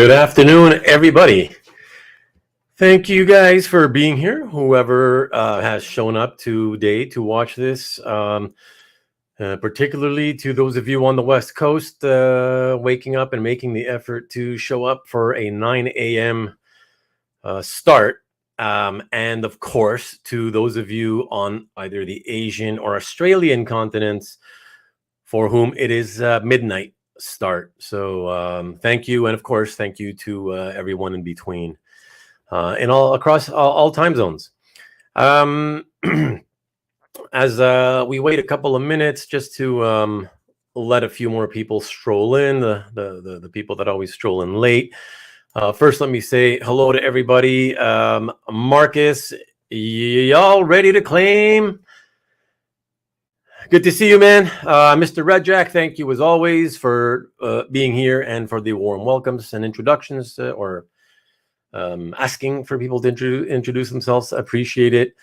Good afternoon, everybody. Thank you guys for being here. Whoever has shown up today to watch this, particularly to those of you on the West Coast, waking up and making the effort to show up for a 9 a.m. Start. And of course, to those of you on either the Asian or Australian continents for whom it is midnight start. So thank you. And of course, thank you to everyone in between and all across all time zones. As we wait a couple of minutes just to let a few more people stroll in, the people that always stroll in late. First, let me say hello to everybody. Marcus, y'all ready to claim? Good to see you, man. Mr. Red Jack, thank you as always for being here and for the warm welcomes and introductions or asking for people to introduce themselves. I appreciate it.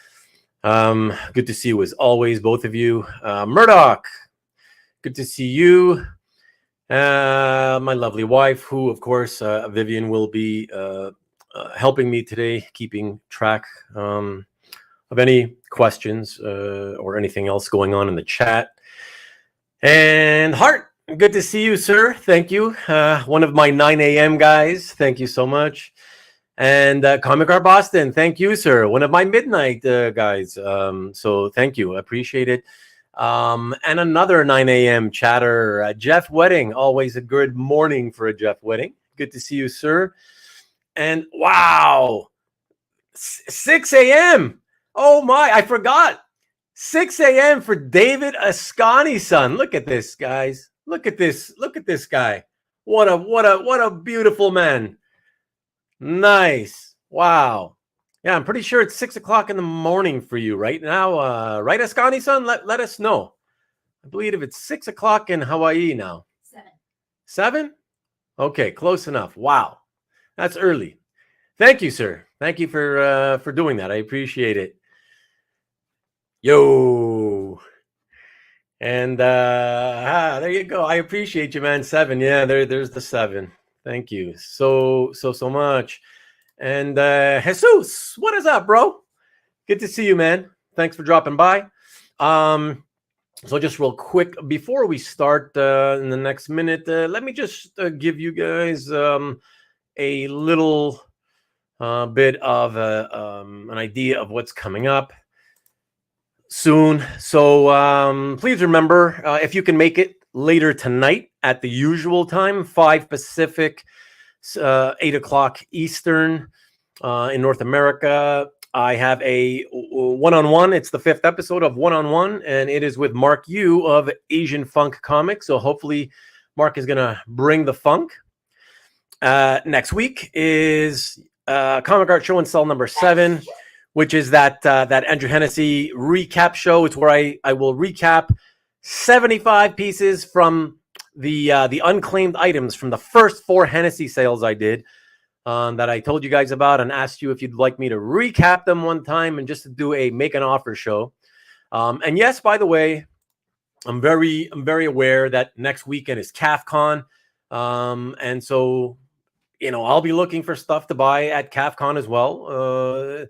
Good to see you as always, both of you. Murdoch, good to see you. My lovely wife, who, of course, Vivian will be helping me today, keeping track of any questions or anything else going on in the chat. And Hart, good to see you, sir. Thank you. One of my 9 a.m. guys. Thank you so much. And Comic Art Boston, thank you, sir. One of my midnight guys. So thank you. I appreciate it. And another 9 a.m. chatter, Jeff Wedding. Always a good morning for a Jeff Wedding. Good to see you, sir. And wow, 6 a.m. Oh my, I forgot. 6 a.m. for David Ascani's son. Look at this, guys. Look at this. Look at this guy. What a beautiful man. Nice. Wow. Yeah, I'm pretty sure it's 6 o'clock in the morning for you right now. Right, Ascani's son? Let us know. I believe if it's 6 o'clock in Hawaii now. 7? Okay, close enough. Wow. That's early. Thank you, sir. Thank you for doing that. I appreciate it. Yo. And there you go. I appreciate you, man. 7. Yeah, there's the 7. Thank you so much. And Jesus, what is up, bro? Good to see you, man. Thanks for dropping by. So just real quick before we start in the next minute, let me just give you guys a little bit of an idea of what's coming up soon. So please remember, if you can make it later tonight at the usual time, 5 Pacific, 8 o'clock Eastern in North America, I have a one-on-one. It's the 5th episode of One-on-One, and it is with Mark Yu of Asian Funk Comics. So hopefully Mark is going to bring the funk. Next week is Comic Art Show and Cell number 7, which is that Andrew Hennessy recap show. It's where I will recap 75 pieces from the unclaimed items from the first 4 Hennessy sales I did that I told you guys about and asked you if you'd like me to recap them one time and just to do a make an offer show. And yes, by the way, I'm very aware that next weekend is CAFCON. And so, I'll be looking for stuff to buy at CAFCON as well.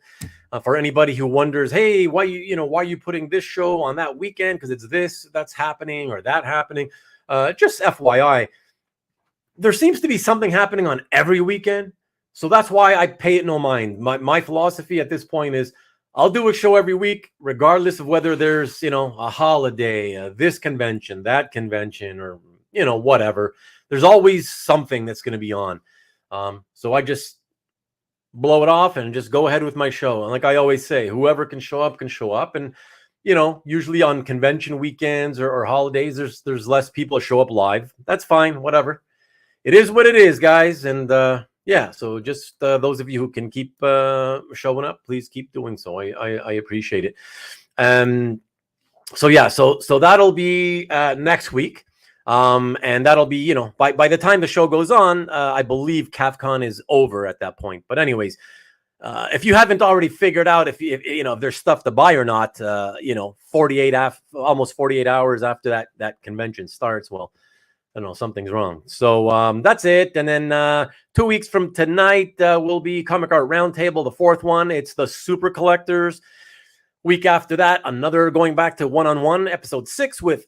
For anybody who wonders, hey, why are you putting this show on that weekend? Because it's that's happening or that happening. Just FYI, there seems to be something happening on every weekend. So that's why I pay it no mind. My philosophy at this point is I'll do a show every week, regardless of whether there's, a holiday, this convention, that convention, or, whatever. There's always something that's going to be on. So I just blow it off and just go ahead with my show. And like I always say, whoever can show up can show up. And, usually on convention weekends or holidays, there's less people to show up live. That's fine. Whatever. It is what it is, guys. And yeah, so just those of you who can keep showing up, please keep doing so. I appreciate it. So yeah, so that'll be next week. And that'll be, by the time the show goes on, I believe CAFCON is over at that point. But anyways, if you haven't already figured out if there's stuff to buy or not, almost 48 hours after that convention starts, well, don't know, something's wrong. So that's it. And then 2 weeks from tonight will be Comic Art Roundtable, the fourth one. It's the Super Collectors. Week after that, another going back to one-on-one, episode 6 with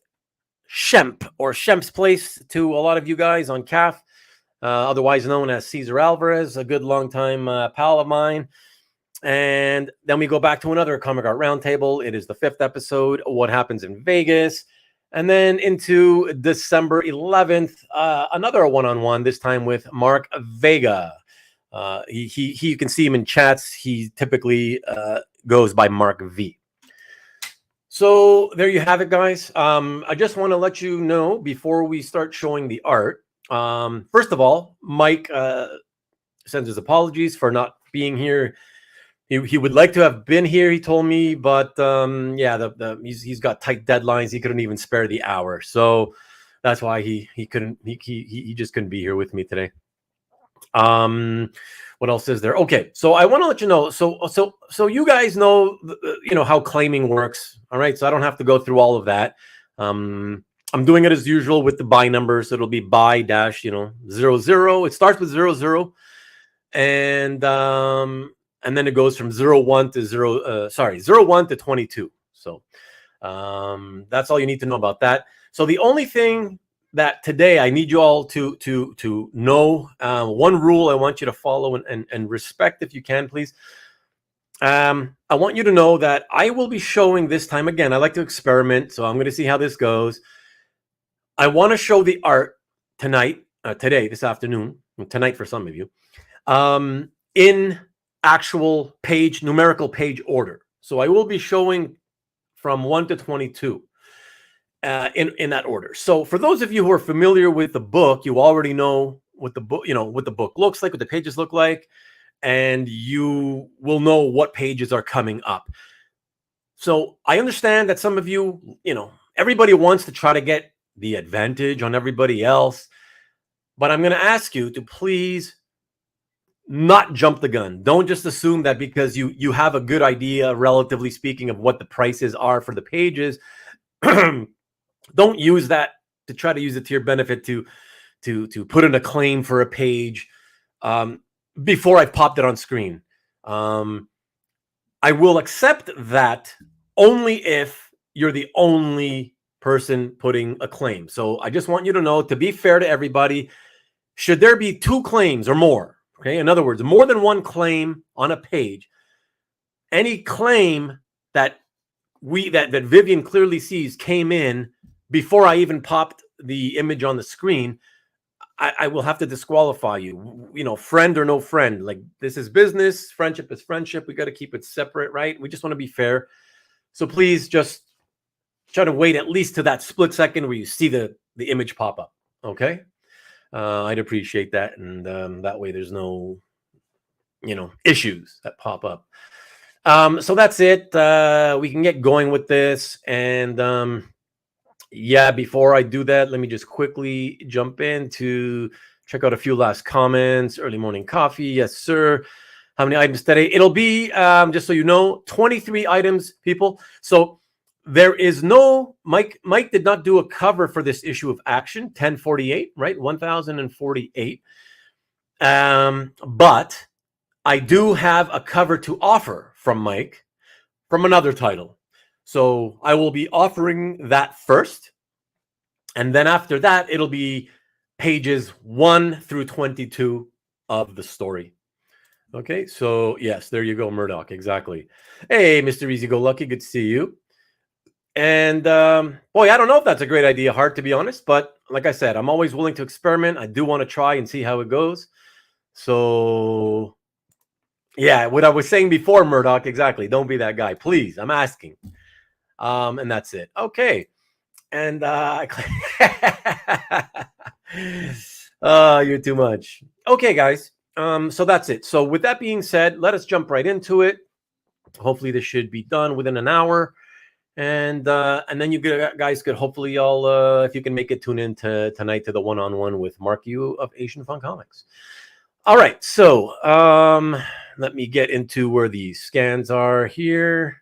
Shemp, or Shemp's Place to a lot of you guys on CAF, otherwise known as Cesar Alvarez, a good long-time pal of mine. And then we go back to another Comic Art Roundtable. It is the 5th episode, What Happens in Vegas. And then into December 11th, another one-on-one, this time with Mark Vega. You can see him in chats. He typically goes by Mark V. So there you have it, guys. I just want to let you know before we start showing the art. First of all, Mike sends his apologies for not being here. He would like to have been here, he told me, but yeah, he's got tight deadlines. He couldn't even spare the hour, so that's why he just couldn't be here with me today. What else is there? Okay, so I want to let you know. So you guys know, how claiming works. All right, so I don't have to go through all of that. I'm doing it as usual with the buy numbers. It'll be buy dash 00. It starts with 00, and then it goes from 01 to 01 to 22. So that's all you need to know about that. So the only thing that today I need you all to know, one rule I want you to follow and respect, if you can, please. I want you to know that I will be showing this time, again, I like to experiment, so I'm going to see how this goes. I want to show the art today, this afternoon, tonight for some of you, in actual numerical page order. So I will be showing from 1 to 22 in that order. So for those of you who are familiar with the book, you already know what the book looks like, what the pages look like, and you will know what pages are coming up. So I understand that some of you, everybody wants to try to get the advantage on everybody else, but I'm going to ask you to please not jump the gun. Don't just assume that because you have a good idea, relatively speaking, of what the prices are for the pages. Don't use that to try to use it to your benefit to put in a claim for a page before I've popped it on screen. I will accept that only if you're the only person putting a claim. So I just want you to know, to be fair to everybody, should there be 2 claims or more, okay, in other words, more than one claim on a page, any claim that Vivian clearly sees came in before I even popped the image on the screen, I will have to disqualify you. Friend or no friend, like, this is business. Friendship is friendship. We got to keep it separate, right? We just want to be fair. So please just try to wait at least to that split second where you see the image pop up. Okay, I'd appreciate that, and that way there's no issues that pop up. So that's it. We can get going with this, and yeah, before I do that, let me just quickly jump in to check out a few last comments. Early morning coffee, yes sir. How many items today? It'll be, just so you know, 23 items, people. So there is no Mike did not do a cover for this issue of Action 1048, right? 1048. But I do have a cover to offer from Mike from another title. So I will be offering that first. And then after that, it'll be pages 1 through 22 of the story. Okay, so yes, there you go, Murdoch. Exactly. Hey, Mr. Easy Go Lucky, good to see you. And boy, I don't know if that's a great idea, Hart, to be honest. But like I said, I'm always willing to experiment. I do want to try and see how it goes. So yeah, what I was saying before, Murdoch, exactly. Don't be that guy, please. I'm asking. And that's it. Okay. And you're too much. Okay, guys. So that's it. So with that being said, let us jump right into it. Hopefully this should be done within an hour. And then you guys could hopefully all, if you can make it, tune in tonight to the one-on-one with Mark Yu of Asian Fun Comics. All right. So let me get into where the scans are here.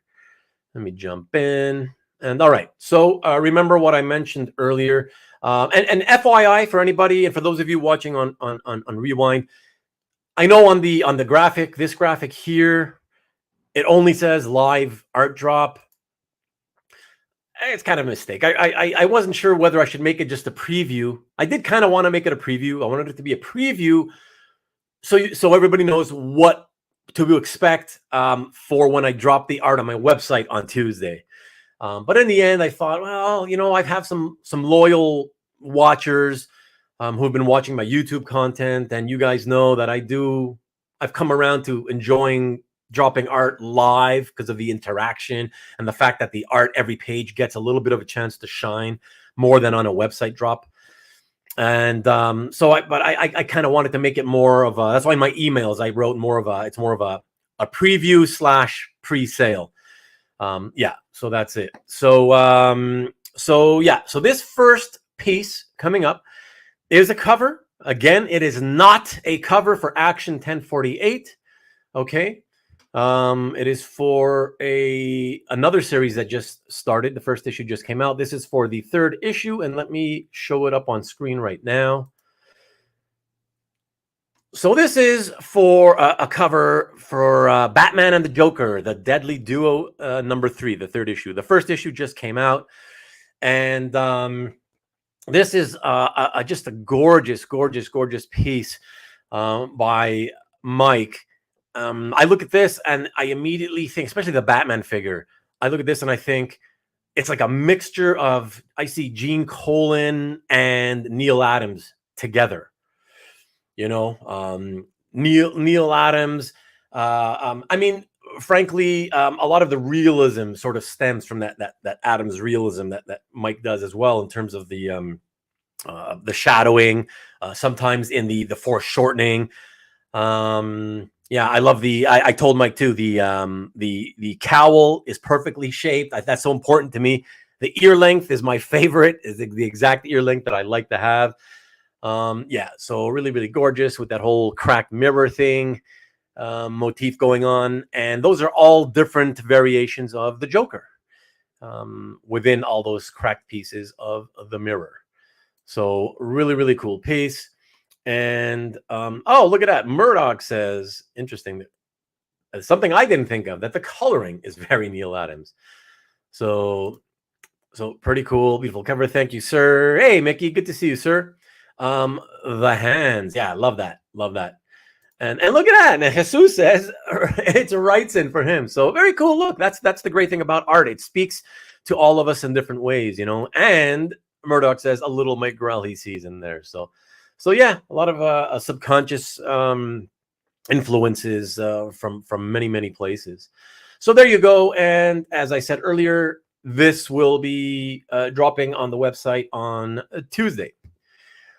Let me jump in. And all right. So remember what I mentioned earlier. And FYI for anybody and for those of you watching on Rewind, I know on the graphic, this graphic here, it only says live art drop. It's kind of a mistake. I wasn't sure whether I should make it just a preview. I did kind of want to make it a preview. I wanted it to be a preview so everybody knows what to expect for when I drop the art on my website on Tuesday. But in the end, I thought, well, you know, I have some loyal watchers who have been watching my YouTube content, and you guys know that I've come around to enjoying dropping art live because of the interaction and the fact that the art, every page gets a little bit of a chance to shine more than on a website drop. And I kind of wanted to make it more of a, that's why in my emails I wrote it's more of a preview / pre-sale. Yeah, so that's it. So this first piece coming up is a cover. Again, it is not a cover for Action 1048. Okay. It is for another series that just started. The first issue just came out. This is for the third issue, and let me show it up on screen right now. So this is for a cover for Batman and the Joker, the Deadly Duo, number 3, the third issue. The first issue just came out, and this is just a gorgeous, gorgeous, gorgeous piece by Mike. I look at this and I immediately think, especially the Batman figure, I look at this and I think it's like a mixture of, I see Gene Colan and Neil Adams together. You know, Neil Adams. I mean, frankly, a lot of the realism sort of stems from that Adams realism that Mike does as well in terms of the shadowing, sometimes in the foreshortening. Yeah, I love I told Mike too, the cowl is perfectly shaped. That's so important to me. The ear length is my favorite, is the exact ear length that I like to have. Yeah, so really, really gorgeous with that whole cracked mirror thing, motif going on. And those are all different variations of the Joker within all those cracked pieces of the mirror. So really, really cool piece. And oh, look at that. Murdoch says, interesting, something I didn't think of, that the coloring is very Neil Adams. So pretty cool, beautiful cover. Thank you, sir. Hey, Mickey, good to see you, sir. The hands, yeah, love that, love that. And look at that. And Jesus says it's a rights in for him. So very cool. Look, that's the great thing about art. It speaks to all of us in different ways, you know. And Murdoch says a little Mike Grell he sees in there. So yeah, a lot of subconscious influences from many, many places. So there you go. And as I said earlier, this will be dropping on the website on Tuesday.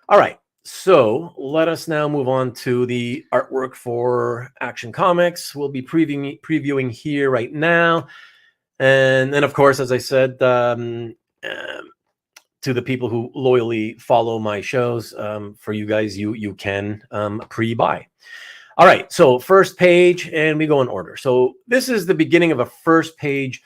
All right. So let us now move on to the artwork for Action Comics. We'll be previewing here right now. And then, of course, as I said, to the people who loyally follow my shows, for you guys, you can pre-buy. All right, so first page, and we go in order. So this is the beginning of a first page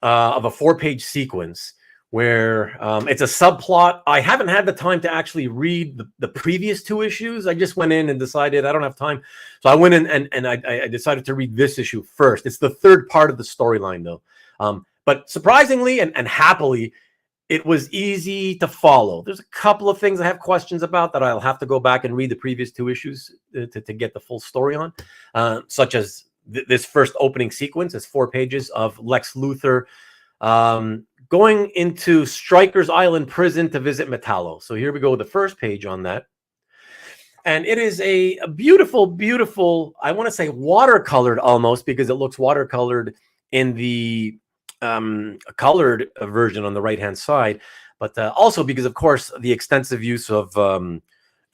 of a 4-page sequence where it's a subplot. I haven't had the time to actually read the previous 2 issues. I just went in and decided I don't have time. So I went in and I decided to read this issue first. It's the third part of the storyline, though. But surprisingly and happily, it was easy to follow. There's a couple of things I have questions about that I'll have to go back and read the previous 2 issues to get the full story on, such as this first opening sequence. It's 4 pages of Lex Luthor going into Stryker's Island prison to visit Metallo. So here we go with the first page on that. And it is a beautiful, beautiful, I want to say watercolored almost, because it looks watercolored in the colored version on the right hand side, but also because, of course, the extensive use of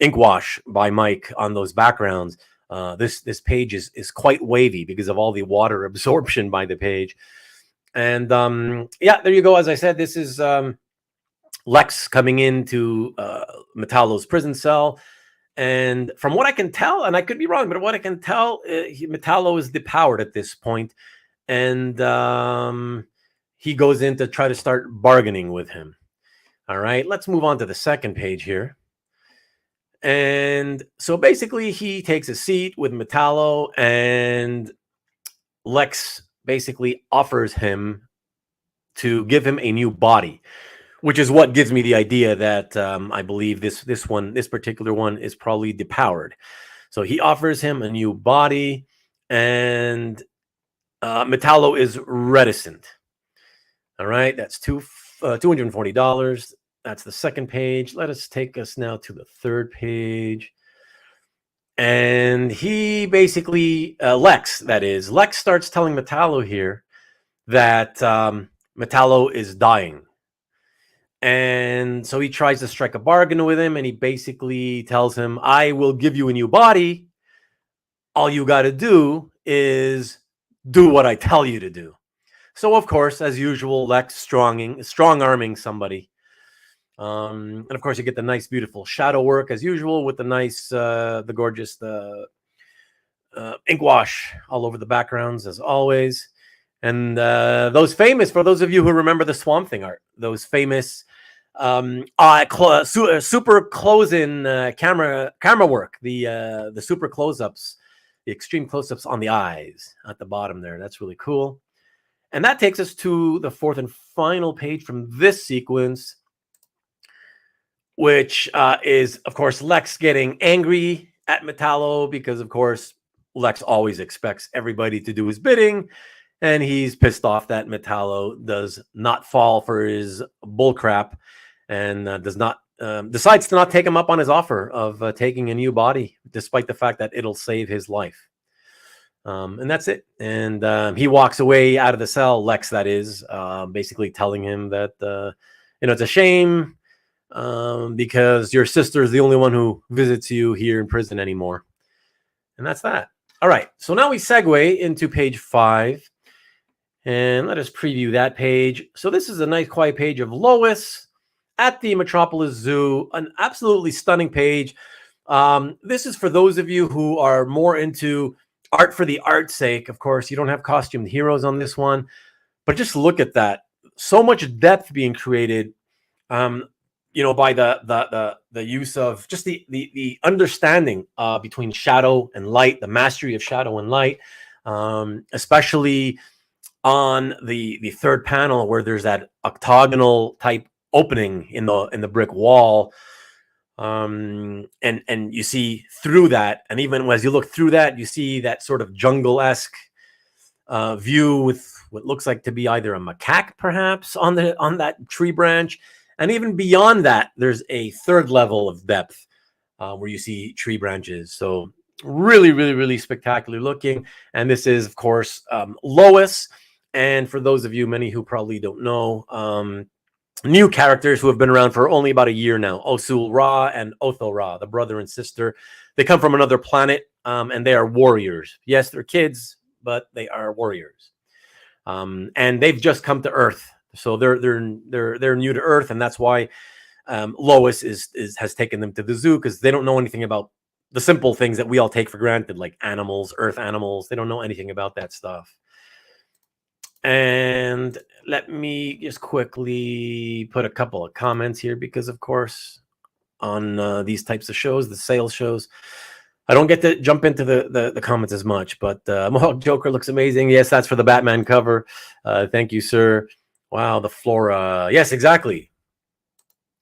ink wash by Mike on those backgrounds. This page is quite wavy because of all the water absorption by the page. And yeah, there you go. As I said, this is Lex coming into Metallo's prison cell. And from what I can tell, and I could be wrong, but what I can tell, Metallo is depowered at this point. And he goes in to try to start bargaining with him. All right, let's move on to the second page here. And so basically, he takes a seat with Metallo, and Lex basically offers him to give him a new body, which is what gives me the idea that I believe this particular one is probably depowered. So he offers him a new body, and Metallo is reticent. All right, that's $240. That's the second page. Let us take us now to the third page. And he basically, Lex starts telling Metallo here that Metallo is dying. And so he tries to strike a bargain with him, and he basically tells him, I will give you a new body. All you got to do is do what I tell you to do. So, of course, as usual, Lex strong-arming somebody. And, of course, you get the nice, beautiful shadow work, as usual, with the nice, the gorgeous ink wash all over the backgrounds, as always. And those famous, for those of you who remember the Swamp Thing art, those famous super close-in camera work, the super close-ups, the extreme close-ups on the eyes at the bottom there. That's really cool. And that takes us to the fourth and final page from this sequence, which is, of course, Lex getting angry at Metallo because, of course, Lex always expects everybody to do his bidding, and he's pissed off that Metallo does not fall for his bullcrap and decides to not take him up on his offer of taking a new body, despite the fact that it'll save his life. And that's it. And he walks away out of the cell, Lex, that is, basically telling him that, it's a shame because your sister is the only one who visits you here in prison anymore. And that's that. All right. So now we segue into page 5. And let us preview that page. So this is a nice, quiet page of Lois at the Metropolis Zoo. An absolutely stunning page. This is for those of you who are more into art for the art's sake. Of course, you don't have costumed heroes on this one, but just look at that. So much depth being created, by the use of just the understanding between shadow and light, the mastery of shadow and light, especially on the third panel where there's that octagonal type opening in the brick wall. And you see through that, and even as you look through that, you see that sort of jungle-esque view with what looks like to be either a macaque, perhaps, on that tree branch. And even beyond that, there's a third level of depth where you see tree branches. So really, really, really spectacular looking. And this is, of course, Lois. And for those of you, many who probably don't know, new characters who have been around for only about a year now, Osul Ra and Otho Ra, the brother and sister. They come from another planet, and they are warriors. Yes, they're kids, but they are warriors. And they've just come to Earth. So they're new to Earth, and that's why Lois has taken them to the zoo, because they don't know anything about the simple things that we all take for granted, like animals, Earth animals. They don't know anything about that stuff. And let me just quickly put a couple of comments here, because, of course, on these types of shows, the sales shows, I don't get to jump into the comments as much. But Mohawk Joker looks amazing. Yes, that's for the Batman cover. Thank you, sir. Wow, the flora. Yes, exactly.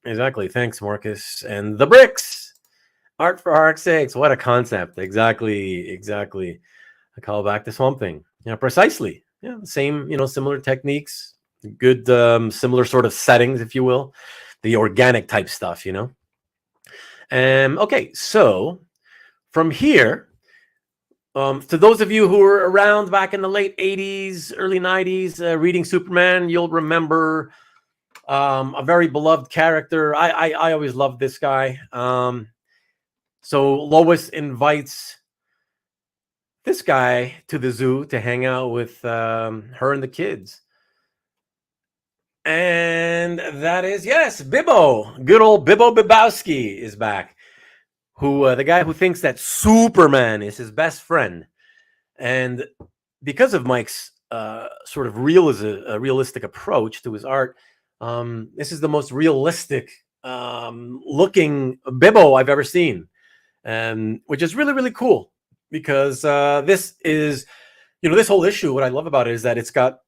Exactly. Thanks, Marcus. And the bricks. Art for art's sake. What a concept. Exactly. I call back to Swamp Thing. Yeah, precisely. Yeah, same, similar techniques, good, similar sort of settings, if you will, the organic type stuff, Okay, so from here, to those of you who were around back in the late 80s, early 90s, reading Superman, you'll remember a very beloved character. I always loved this guy. So Lois invites this guy to the zoo to hang out with her and the kids. And that is, yes, Bibbo. Good old Bibbo Bibowski is back. Who the guy who thinks that Superman is his best friend. And because of Mike's sort of realistic approach to his art, This is the most realistic looking Bibbo I've ever seen, which is really, really cool because this is, this whole issue. What I love about it is that it's got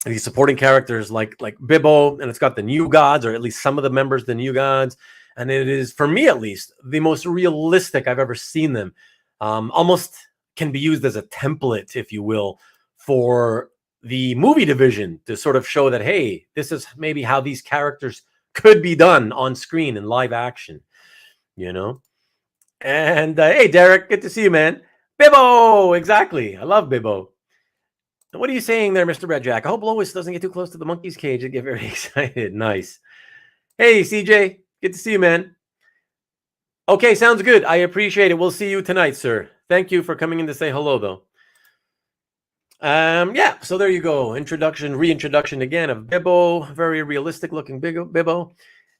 these supporting characters like Bibbo, and it's got the New Gods, or at least some of the members of the New Gods. And it is, for me at least, the most realistic I've ever seen them. Almost can be used as a template, if you will, for the movie division to sort of show that, hey, this is maybe how these characters could be done on screen in live action, And hey, Derek, good to see you, man. Bibbo, exactly. I love Bibbo. What are you saying there, Mr. Red Jack? I hope Lois doesn't get too close to the monkey's cage and get very excited. Nice. Hey, CJ, good to see you, man. Okay, sounds good. I appreciate it. We'll see you tonight, sir. Thank you for coming in to say hello, though. Yeah, so there you go. Reintroduction again of Bibbo. Very realistic looking Bibbo.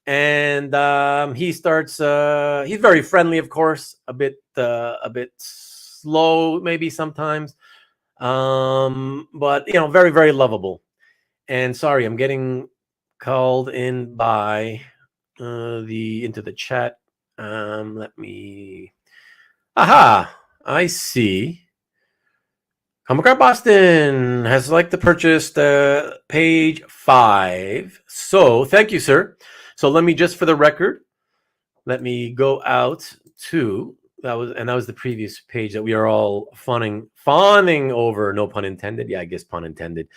And he starts, he's very friendly, of course, a bit slow, maybe sometimes. But very, very lovable. And sorry, I'm getting called in by into the chat. Let me. Aha! I see. Comic Art Boston has liked to purchase page 5. So thank you, sir. So let me just, for the record, let me go out to that was the previous page that we are all fawning over. No pun intended. Yeah, I guess pun intended.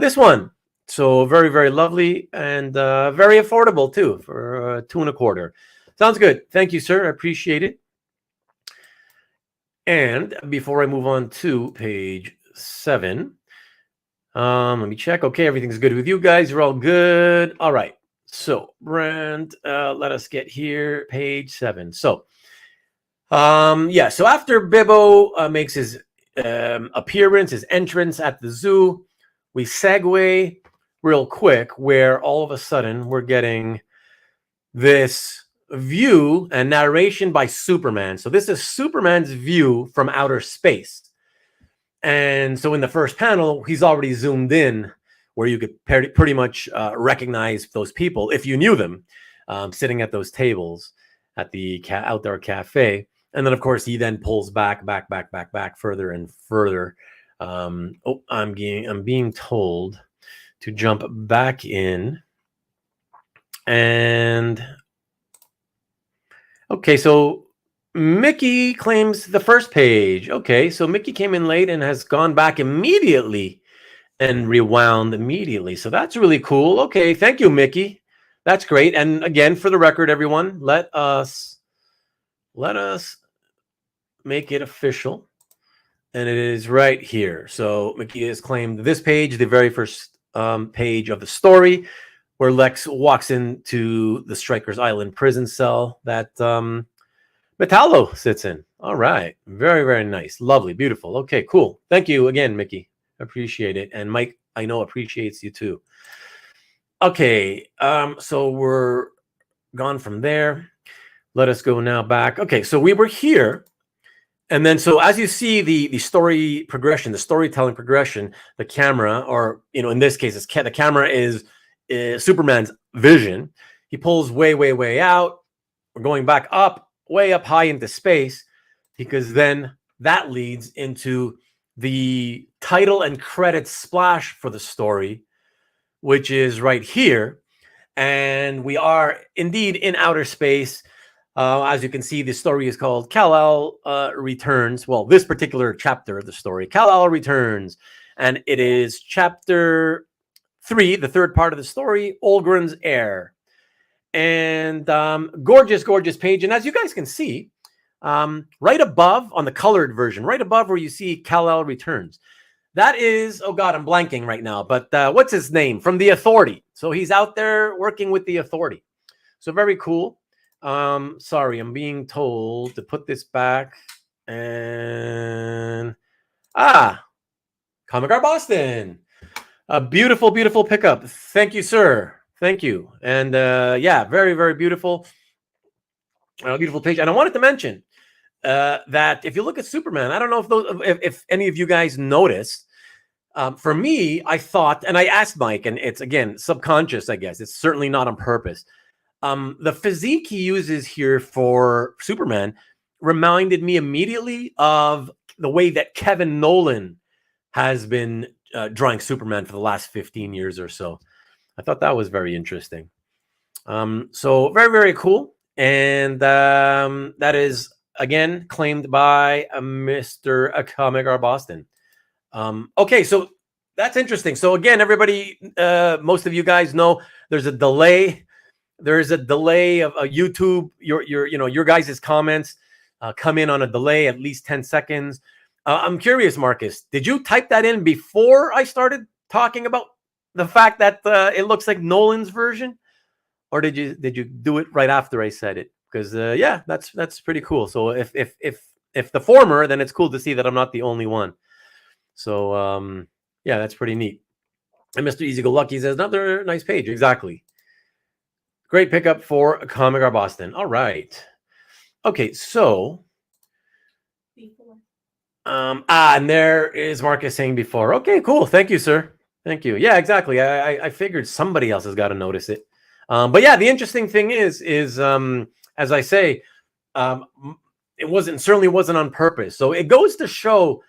This one. So very, very lovely and very affordable too for $2.25. Sounds good. Thank you, sir. I appreciate it. And before I move on to page 7, let me check. Okay, everything's good with you guys. You're all good. All right. So, Brent, let us get here. Page 7. So, yeah. So after Bibbo makes his appearance, his entrance at the zoo, we segue real quick where all of a sudden we're getting this view and narration by Superman. So this is Superman's view from outer space. And so in the first panel, he's already zoomed in where you could pretty much recognize those people if you knew them sitting at those tables at the outdoor cafe. And then, of course, he then pulls back further and further. I'm being told to jump back in. And okay, so Mickey claims the first page. Okay, so Mickey came in late and has gone back immediately and rewound immediately. So that's really cool. Okay, thank you, Mickey. That's great. And again, for the record, everyone, let us make it official. And it is right here. So Mickey has claimed this page, the very first page of the story, where Lex walks into the Strikers Island prison cell that Metallo sits in. All right. Very, very nice. Lovely. Beautiful. Okay, cool. Thank you again, Mickey. Appreciate it. And Mike, I know, appreciates you too. Okay. So we're gone from there. Let us go now back. Okay. So we were here. And then, so as you see the story progression, the storytelling progression, the camera, or, in this case, the camera is Superman's vision. He pulls way out. We're going back up, way up high into space, because then that leads into the title and credits splash for the story, which is right here. And we are indeed in outer space. As you can see, the story is called Kal-El Returns. Well, this particular chapter of the story, Kal-El Returns. And it is chapter 3, the third part of the story, Olgren's Heir. And gorgeous page. And as you guys can see, right above on the colored version, right above where you see Kal-El Returns, that is, oh God, I'm blanking right now, but what's his name? From the Authority. So he's out there working with the Authority. So very cool. Sorry, I'm being told to put this back. And Comic Art Boston. A beautiful pickup. Thank you, sir. Thank you. And yeah, very, very beautiful. Beautiful page. And I wanted to mention that if you look at Superman, I don't know if any of you guys noticed, For me, I thought, and I asked Mike, and it's again subconscious, I guess. It's certainly not on purpose. The physique he uses here for Superman reminded me immediately of the way that Kevin Nolan has been drawing Superman for the last 15 years or so. I thought that was very interesting. So very, very cool. And that is, again, claimed by Mr. Comic R Boston. Okay, so that's interesting. So again, everybody, most of you guys know there's a delay. There's a delay of YouTube. Your guys' comments come in on a delay, at least 10 seconds. I'm curious, Marcus, did you type that in before I started talking about the fact that it looks like Nolan's version, or did you do it right after I said it? Because yeah, that's pretty cool. So if the former, then it's cool to see that I'm not the only one. So yeah, that's pretty neat. And Mr. Easy Go Lucky says another nice page. Exactly. Great pickup for Comic R Boston. All right. Okay, so and there is Marcus saying before. Okay, cool. Thank you, sir. Thank you. Yeah, exactly. I figured somebody else has got to notice it. But yeah, the interesting thing is as I say, it certainly wasn't on purpose. So it goes to show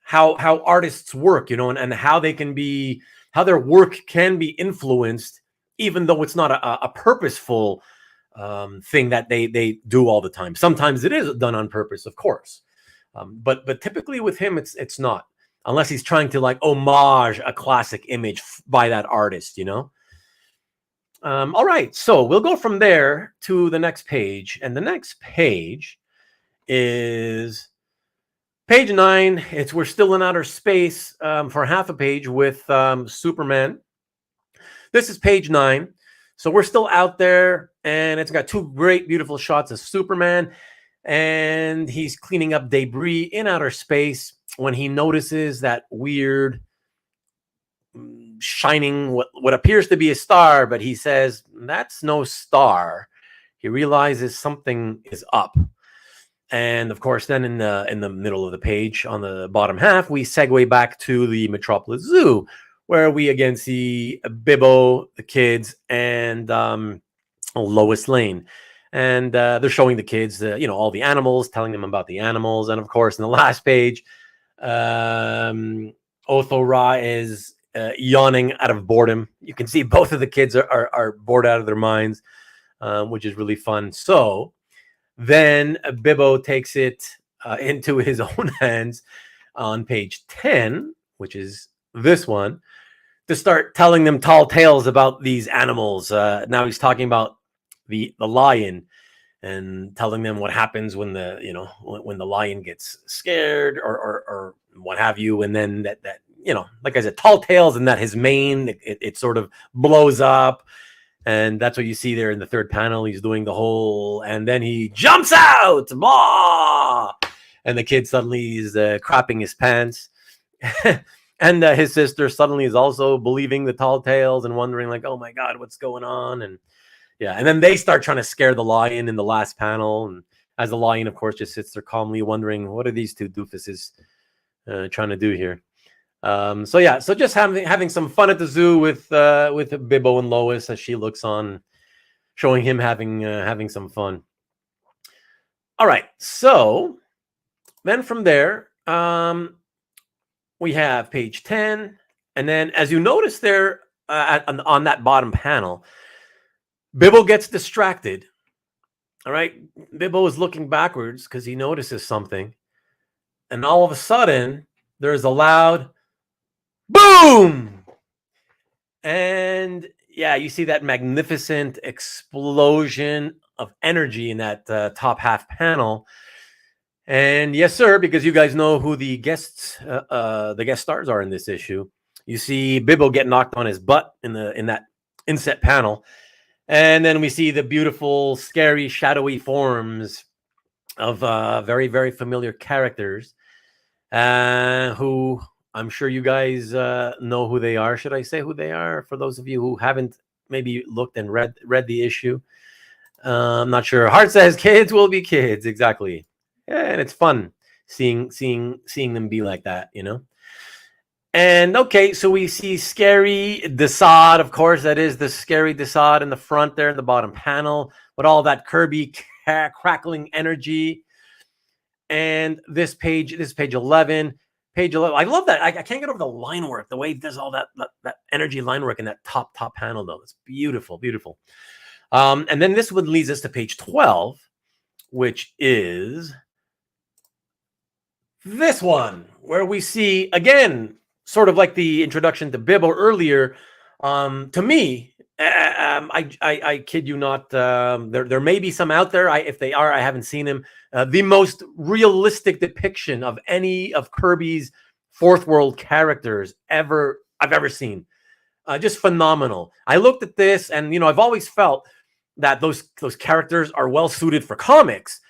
how artists work, and how they can be, how their work can be influenced, even though it's not a purposeful thing that they do all the time. Sometimes it is done on purpose, of course. But typically with him, it's not, unless he's trying to like homage a classic image by that artist, All right, so we'll go from there to the next page, and the next page is page 9. We're still in outer space for half a page with Superman. This is page 9. So we're still out there, and it's got 2 great, beautiful shots of Superman, and he's cleaning up debris in outer space when he notices that weird shining, what appears to be a star, but he says, that's no star. He realizes something is up. And of course, then in the middle of the page, on the bottom half, we segue back to the Metropolis Zoo, where we again see Bibbo, the kids, and Lois Lane. And they're showing the kids, all the animals, telling them about the animals. And of course, in the last page, Otho Ra is yawning out of boredom. You can see both of the kids are bored out of their minds, which is really fun. So then Bibbo takes it into his own hands on page 10, which is this one, to start telling them tall tales about these animals. Now he's talking about the lion, and telling them what happens when when the lion gets scared or what have you. And then that like I said, tall tales, and that his mane, it sort of blows up. And that's what you see there in the third panel. He's doing the whole, and then he jumps out, blah! And the kid suddenly is crapping his pants. And his sister suddenly is also believing the tall tales and wondering like, oh my God, what's going on? And yeah, and then they start trying to scare the lion in the last panel. And as the lion, of course, just sits there calmly wondering, what are these 2 doofuses trying to do here? So yeah, so just having some fun at the zoo with Bibbo and Lois as she looks on, showing him having some fun. All right, so then from there, we have page 10, and then as you notice there on that bottom panel, Bibbo gets distracted. All right, Bibbo is looking backwards because he notices something, and all of a sudden there's a loud boom, and yeah, you see that magnificent explosion of energy in that top half panel. And yes, sir, because you guys know who the guest stars are in this issue. You see Bibbo get knocked on his butt in that inset panel, and then we see the beautiful, scary, shadowy forms of very, very familiar characters, who I'm sure you guys know who they are. Should I say who they are for those of you who haven't maybe looked and read the issue? I'm not sure. Hart says kids will be kids. Exactly. Yeah, and it's fun seeing them be like that, And okay, so we see Scary Desaad, of course, that is the Scary Desaad in the front there in the bottom panel with all that Kirby crackling energy. And this page 11. Page 11. I love that. I can't get over the line work, the way it does all that energy line work in that top panel, though. It's beautiful, beautiful. And then this one leads us to page 12, which is this one, where we see, again, sort of like the introduction to Bibbo earlier. To me, I kid you not, there may be some out there. If they are, I haven't seen them. The most realistic depiction of any of Kirby's Fourth World characters I've ever seen. Just phenomenal. I looked at this, and I've always felt that those characters are well suited for comics,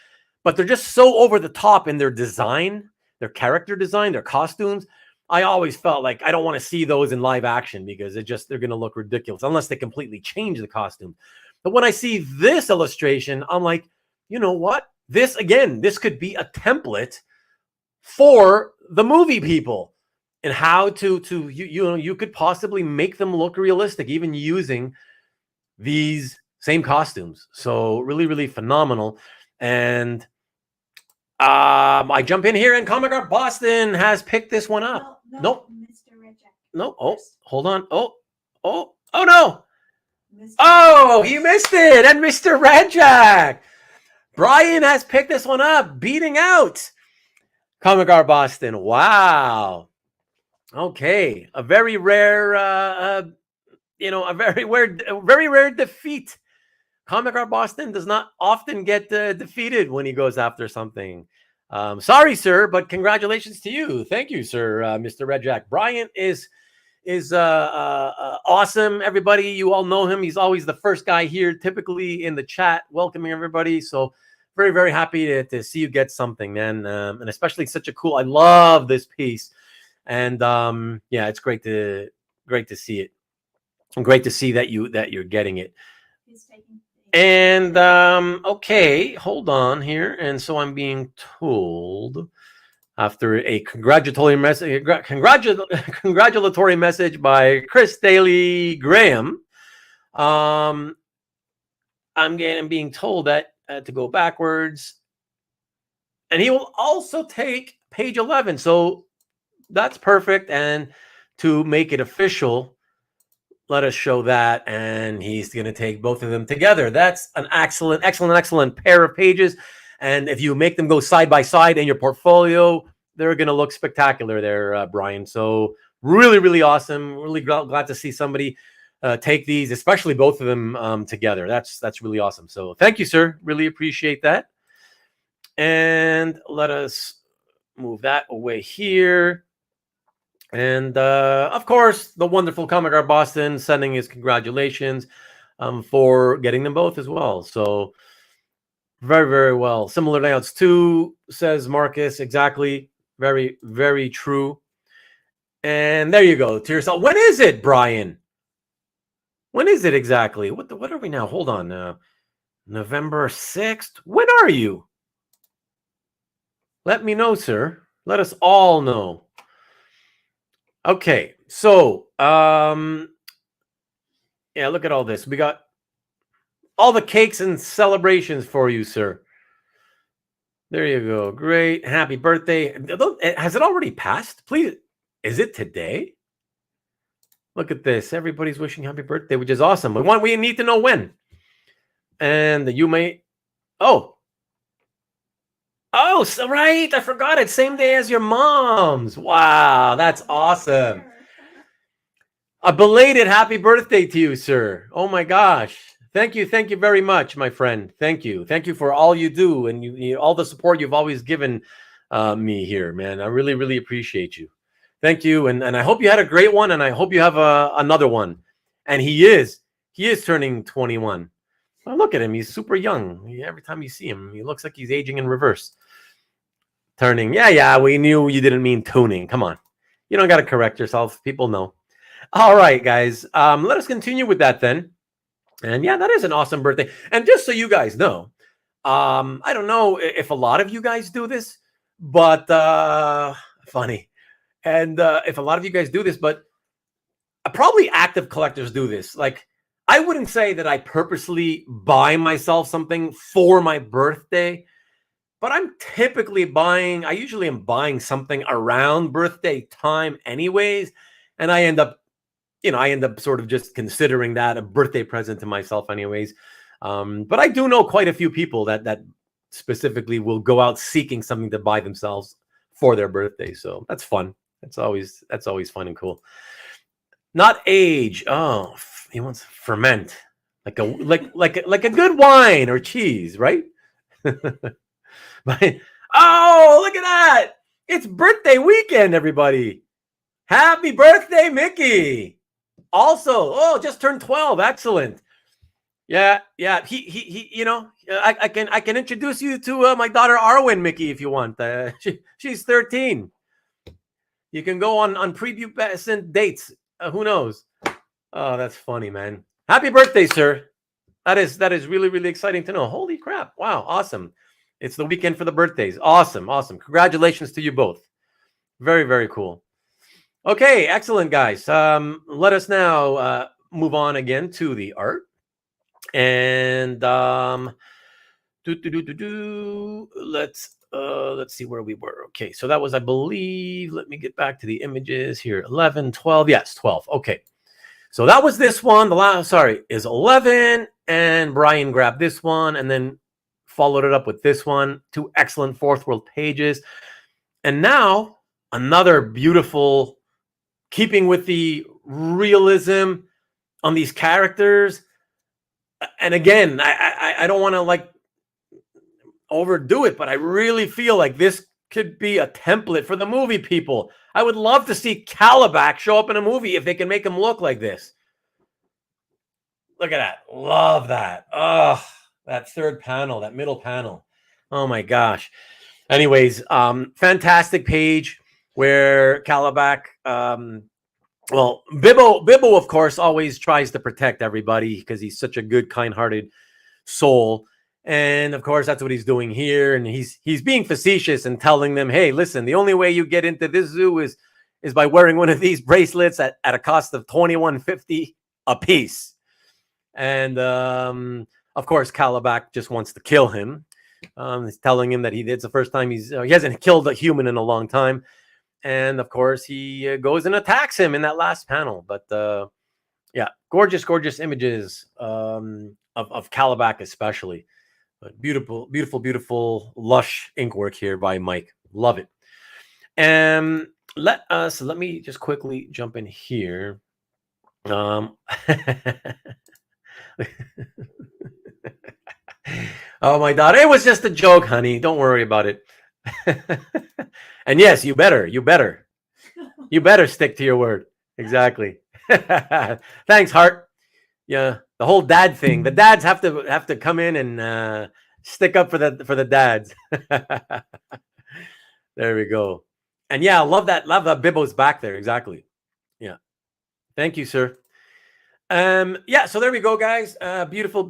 but they're just so over the top in their design, their character design, their costumes. I always felt like I don't want to see those in live action because they're going to look ridiculous unless they completely change the costume. But when I see this illustration, I'm like, you know what? This could be a template for the movie people and how you could possibly make them look realistic, even using these same costumes. So really, really phenomenal. And I jump in here, and Comic Art Boston has picked this one up. Nope. Mr. Red Jack. No. Oh, hold on. Oh no. Oh, you missed it. And Mr. Red Jack. Brian has picked this one up, beating out Comic Art Boston. Wow. Okay. A very rare, a very rare defeat. Comic Art Boston does not often get defeated when he goes after something. Sorry, sir, but congratulations to you. Thank you, sir, Mr. Red Jack. Brian is awesome. Everybody, you all know him. He's always the first guy here, typically in the chat, welcoming everybody. So very, very happy to see you get something, man. And especially such a cool. I love this piece, and yeah, it's great to see it. And great to see that you're getting it. And okay, hold on here. And so I'm being told, after a congratulatory message by Chris Daly Graham, I'm being told that to go backwards, and he will also take page 11. So that's perfect. And to make it official, let us show that, and he's going to take both of them together. That's an excellent pair of pages. And if you make them go side by side in your portfolio, they're going to look spectacular there, Brian. So really, really awesome. Really glad to see somebody take these, especially both of them together. That's really awesome. So thank you, sir. Really appreciate that. And let us move that away here. And of course, the wonderful Comic Art Boston sending his congratulations for getting them both as well. So very, very well. Similar layouts too, says Marcus. Exactly. Very, very true. And there you go. To yourself. When is it, Brian? When is it exactly? What are we now? Hold on. November 6th. When are you? Let me know, sir. Let us all know. Okay, so yeah, look at all this. We got all the cakes and celebrations for you, sir. There you go. Great. Happy birthday. Has it already passed? Please. Is it today? Look at this. Everybody's wishing happy birthday, which is awesome. We need to know when. And you may. Oh, so right. I forgot it. Same day as your mom's. Wow, that's awesome. A belated happy birthday to you, sir. Oh my gosh. Thank you very much, my friend. Thank you for all you do, and you all the support you've always given me here, man. I really, really appreciate you. Thank you, and I hope you had a great one, and I hope you have another one. And he is turning 21. Well, look at him. He's super young. Every time you see him, he looks like he's aging in reverse. Turning. Yeah, we knew you didn't mean tuning. Come on. You don't got to correct yourself. People know. All right, guys. Let us continue with that then. And yeah, that is an awesome birthday. And just so you guys know, I don't know if a lot of you guys do this, but funny. And if a lot of you guys do this, but probably active collectors do this. Like, I wouldn't say that I purposely buy myself something for my birthday, but I'm typically I usually am buying something around birthday time anyways. And I end up sort of just considering that a birthday present to myself anyways. But I do know quite a few people that specifically will go out seeking something to buy themselves for their birthday. So that's fun. That's always fun and cool. Not age. Oh, he wants ferment, like a good wine or cheese, right? But, oh, look at that! It's birthday weekend, everybody. Happy birthday, Mickey! Also, oh, just turned 12. Excellent. Yeah. He. I can introduce you to my daughter Arwen, Mickey, if you want. She's 13. You can go on prepubescent dates. Who knows? Oh, that's funny, man. Happy birthday, sir. That is really, really exciting to know. Holy crap. Wow. Awesome. It's the weekend for the birthdays. Awesome. Congratulations to you both. Very, very cool. Okay. Excellent, guys. Let us now move on again to the art. And let's see where we were. Okay, so that was, I believe, let me get back to the images here. 11, 12. Yes, 12. Okay. So that was this one. The last, is 11, and Brian grabbed this one and then followed it up with this one. 2 excellent fourth world pages. And now another beautiful, keeping with the realism on these characters. And again, I don't want to like overdo it, but I really feel like this could be a template for the movie people. I would love to see Calabac show up in a movie if they can make him look like this. Look at that. Love that. Oh, that third panel, that middle panel. Oh my gosh. Anyways, fantastic page where Calabac, well, Bibbo, of course, always tries to protect everybody because he's such a good, kind-hearted soul. And of course, that's what he's doing here. And he's being facetious and telling them, hey, listen, the only way you get into this zoo is by wearing one of these bracelets at a cost of $21.50 a piece. And of course, Calabac just wants to kill him. He's telling him that it's the first time he hasn't killed a human in a long time. And of course, he goes and attacks him in that last panel. But yeah, gorgeous images of Calabac especially. But beautiful, lush ink work here by Mike. Love it. And let me just quickly jump in here. Oh, my daughter, it was just a joke, honey. Don't worry about it. And yes, you better stick to your word. Exactly. Thanks, Hart. Yeah, the whole dad thing. The dads have to come in and stick up for the dads. There we go. And yeah, I love that Bibbo's back there. Exactly. Yeah. Thank you, sir. Yeah, so there we go, guys. Beautiful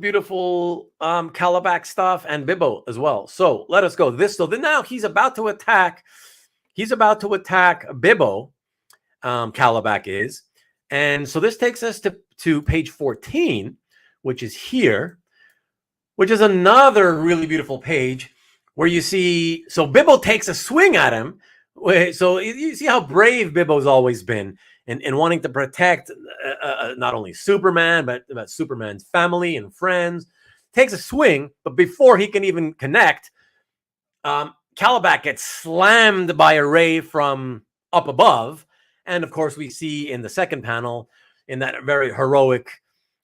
Calabac stuff and Bibbo as well. So let us go. So then now he's about to attack Bibbo. Calabac is. And so this takes us to page 14, which is here, which is another really beautiful page where you see, so Bibbo takes a swing at him. So you see how brave Bibbo's always been in wanting to protect not only Superman, but Superman's family and friends. Takes a swing, but before he can even connect, Calabac gets slammed by a ray from up above. And of course, we see in the second panel, in that very heroic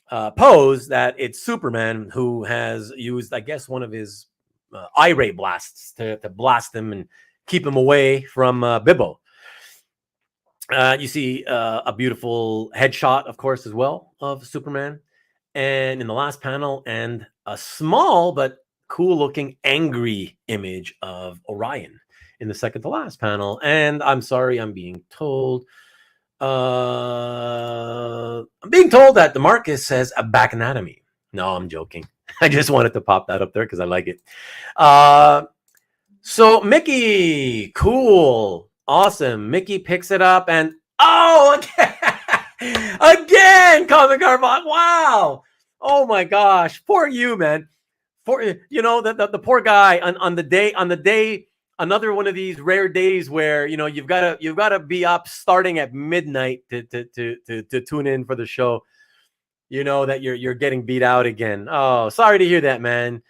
pose, that it's Superman who has used, I guess, one of his eye ray blasts to blast him and keep him away from Bibbo. You see a beautiful headshot, of course, as well of Superman. And in the last panel, and a small but cool-looking angry image of Orion in the second to last panel. And I'm sorry, I'm being told that the Marcus says a back anatomy. No, I'm joking. I just wanted to pop that up there because I like it. So Mickey, cool. Awesome. Mickey picks it up and again, again, Comic Arbot. Wow. Oh my gosh. Poor you, man. For the poor guy on the day, another one of these rare days where you've got to be up starting at midnight to tune in for the show. That you're getting beat out again. Oh, sorry to hear that, man.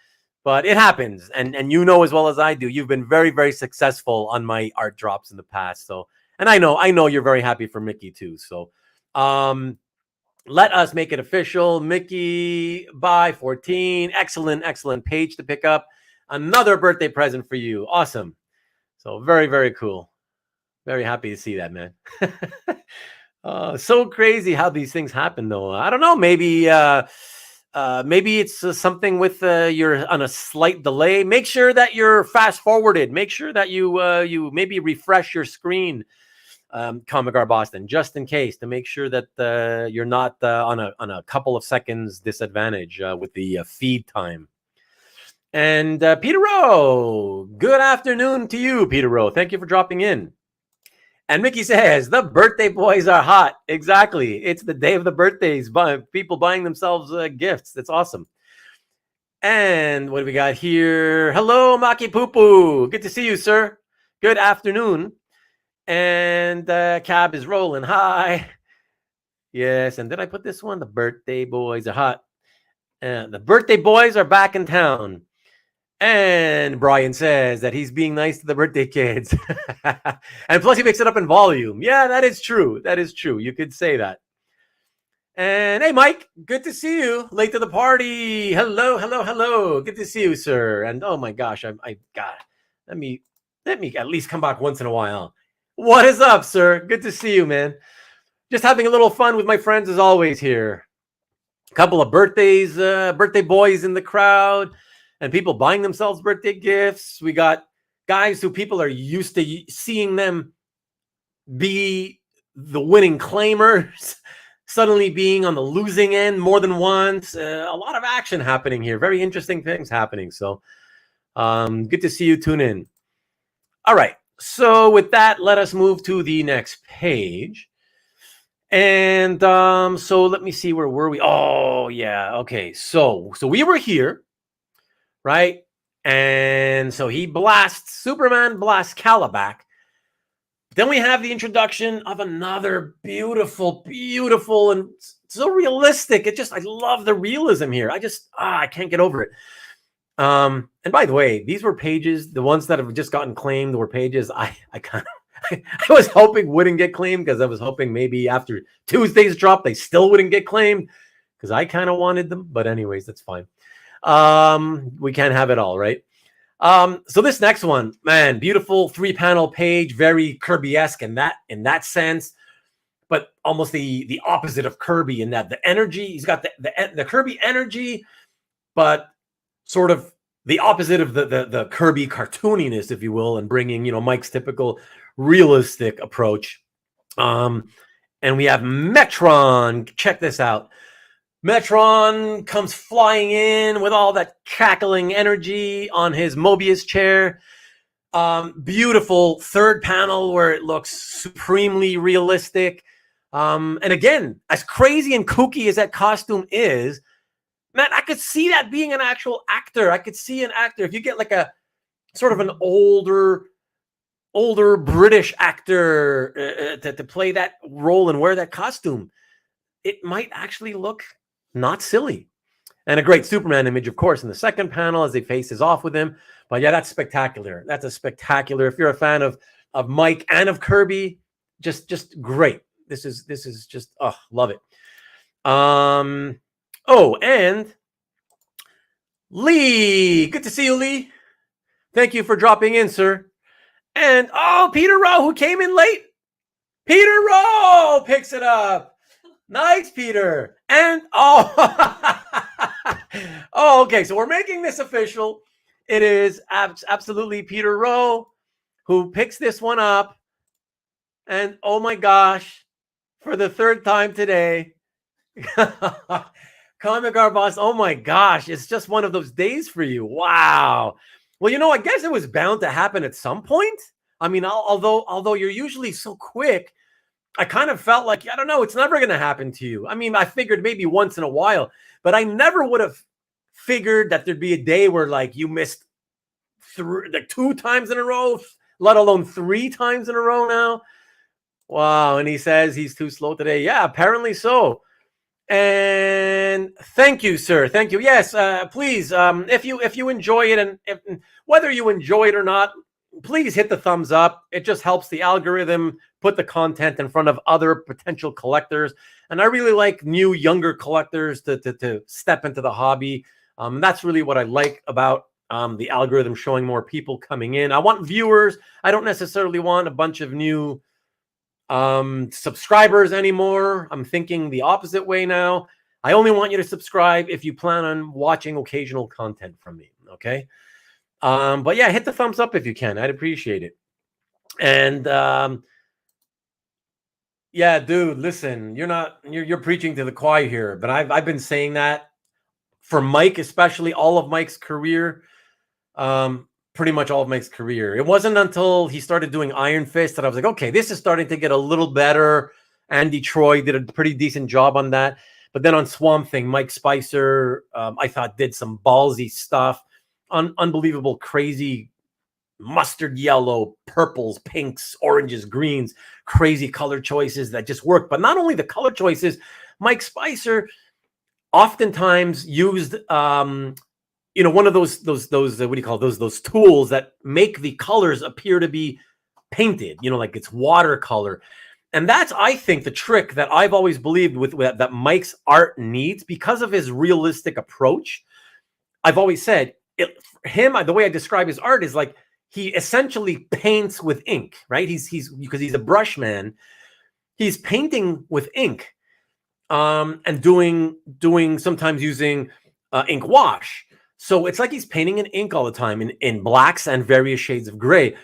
But it happens, and as well as I do, you've been very, very successful on my art drops in the past. So, and I know you're very happy for Mickey too. So, let us make it official. Mickey by 14. Excellent page to pick up. Another birthday present for you. Awesome. So very, very cool. Very happy to see that, man. So crazy how these things happen, though. I don't know. Maybe it's something with you're on a slight delay. Make sure that you're fast forwarded. Make sure that you maybe refresh your screen, Comic Art Boston, just in case, to make sure that you're not on a couple of seconds disadvantage with the feed time. And Peter Rowe, good afternoon to you, Peter Rowe. Thank you for dropping in. And Mickey says, the birthday boys are hot. Exactly. It's the day of the birthdays. People buying themselves gifts. That's awesome. And what do we got here? Hello, Maki Poo. Good to see you, sir. Good afternoon. And Cab is rolling. Hi. Yes. And did I put this one? The birthday boys are hot. And the birthday boys are back in town. And Brian says that he's being nice to the birthday kids. And plus he picks it up in volume. Yeah, that is true. That is true. You could say that. And hey, Mike, good to see you. Late to the party. Hello. Good to see you, sir. And oh my gosh, let me at least come back once in a while. What is up, sir? Good to see you, man. Just having a little fun with my friends as always here. A couple of birthday boys in the crowd. And people buying themselves birthday gifts. We got guys who people are used to seeing them be the winning claimers, suddenly being on the losing end more than once. A lot of action happening here. Very interesting things happening. So good to see you tune in. All right. So with that, let us move to the next page. And so let me see, where were we? Oh, yeah. Okay. So we were here. Right? And so Superman blasts Calabac. Then we have the introduction of another beautiful, and so realistic. I love the realism here. I can't get over it. And by the way, these were pages, the ones that have just gotten claimed were pages I was hoping wouldn't get claimed, because I was hoping maybe after Tuesday's drop, they still wouldn't get claimed, because I kind of wanted them. But anyways, that's fine. We can't have it all, right? So this next one, man, beautiful 3-panel page, very Kirby-esque in that sense, but almost the opposite of Kirby in that the energy, he's got the Kirby energy, but sort of the opposite of the Kirby cartooniness, if you will, and bringing, Mike's typical realistic approach. And we have Metron. Check this out. Metron comes flying in with all that cackling energy on his Mobius chair. Beautiful third panel where it looks supremely realistic. And again, as crazy and kooky as that costume is, man, I could see that being an actual actor. I could see an actor. If you get like a sort of an older British actor to play that role and wear that costume, it might actually look not silly. And a great Superman image, of course, in the second panel as he faces off with him. But yeah, that's spectacular. That's a spectacular. If you're a fan of Mike and of Kirby, just great. This is just love it. And Lee, good to see you, Lee. Thank you for dropping in, sir. And Peter Rowe, who came in late. Peter Rowe picks it up. Nice, Peter. And okay. So we're making this official. It is absolutely Peter Rowe who picks this one up. And oh my gosh, for the third time today, Comic Art Boss. Oh my gosh, it's just one of those days for you. Wow. Well, I guess it was bound to happen at some point. I mean, although you're usually so quick, I kind of felt like, I don't know, it's never going to happen to you. I mean, I figured maybe once in a while, but I never would have figured that there'd be a day where like you missed like 2 times in a row, let alone 3 times in a row now. Wow. And he says he's too slow today. Yeah, apparently so. And thank you, sir. Thank you. Yes, please, if you enjoy it, and whether you enjoy it or not, please hit the thumbs up. It just helps the algorithm put the content in front of other potential collectors. And I really like new, younger collectors to step into the hobby. That's really what I like about the algorithm showing more people coming in. I want viewers. I don't necessarily want a bunch of new subscribers anymore. I'm thinking the opposite way now. I only want you to subscribe if you plan on watching occasional content from me. Okay. But yeah, hit the thumbs up if you can. I'd appreciate it. And yeah, dude, listen, you're preaching to the choir here, but I've been saying that for Mike, especially all of Mike's career. Pretty much all of Mike's career. It wasn't until he started doing Iron Fist that I was like, okay, this is starting to get a little better. Andy Troy did a pretty decent job on that. But then on Swamp Thing, Mike Spicer, I thought did some ballsy stuff. Unbelievable, crazy mustard yellow, purples, pinks, oranges, greens, crazy color choices that just worked. But not only the color choices, Mike Spicer oftentimes used one of those what do you call those tools that make the colors appear to be painted, like it's watercolor. And that's, I think, the trick that I've always believed with that Mike's art needs, because of his realistic approach. I've always said the way I describe his art is like he essentially paints with ink, right? He's because he's a brush man. He's painting with ink, and doing sometimes using ink wash. So it's like he's painting in ink all the time in blacks and various shades of gray.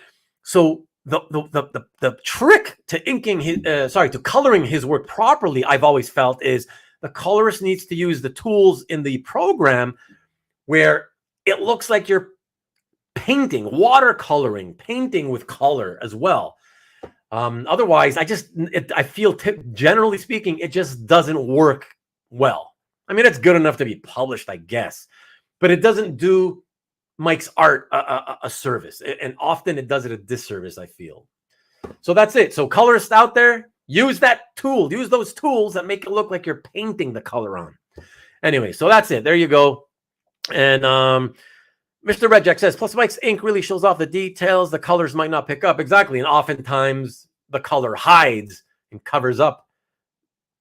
So the trick to coloring his work properly, I've always felt, is the colorist needs to use the tools in the program where it looks like you're painting, watercoloring, painting with color as well. Otherwise, I feel, generally speaking, it just doesn't work well. I mean, it's good enough to be published, I guess, but it doesn't do Mike's art a service. And often it does it a disservice, I feel. So that's it. So colorists out there, use that tool. Use those tools that make it look like you're painting the color on. Anyway, so that's it. There you go. And Mr. Redjack says, plus Mike's ink really shows off the details the colors might not pick up. Exactly. And oftentimes the color hides and covers up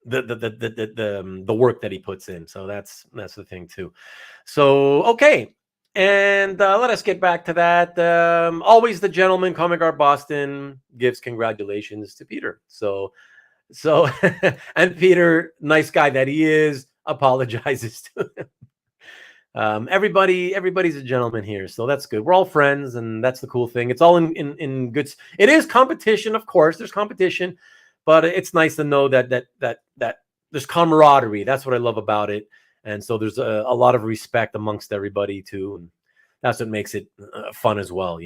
the work that he puts in. So that's the thing too. So, okay. And let us get back to that. Always the gentleman, Comic Art Boston, gives congratulations to Peter. So and Peter, nice guy that he is, apologizes to him. Everybody's a gentleman here, so that's good. We're all friends, and that's the cool thing. It's all in good. It is competition, of course. There's competition, but it's nice to know that there's camaraderie. That's what I love about it. And so there's a lot of respect amongst everybody too, and that's what makes it fun as well,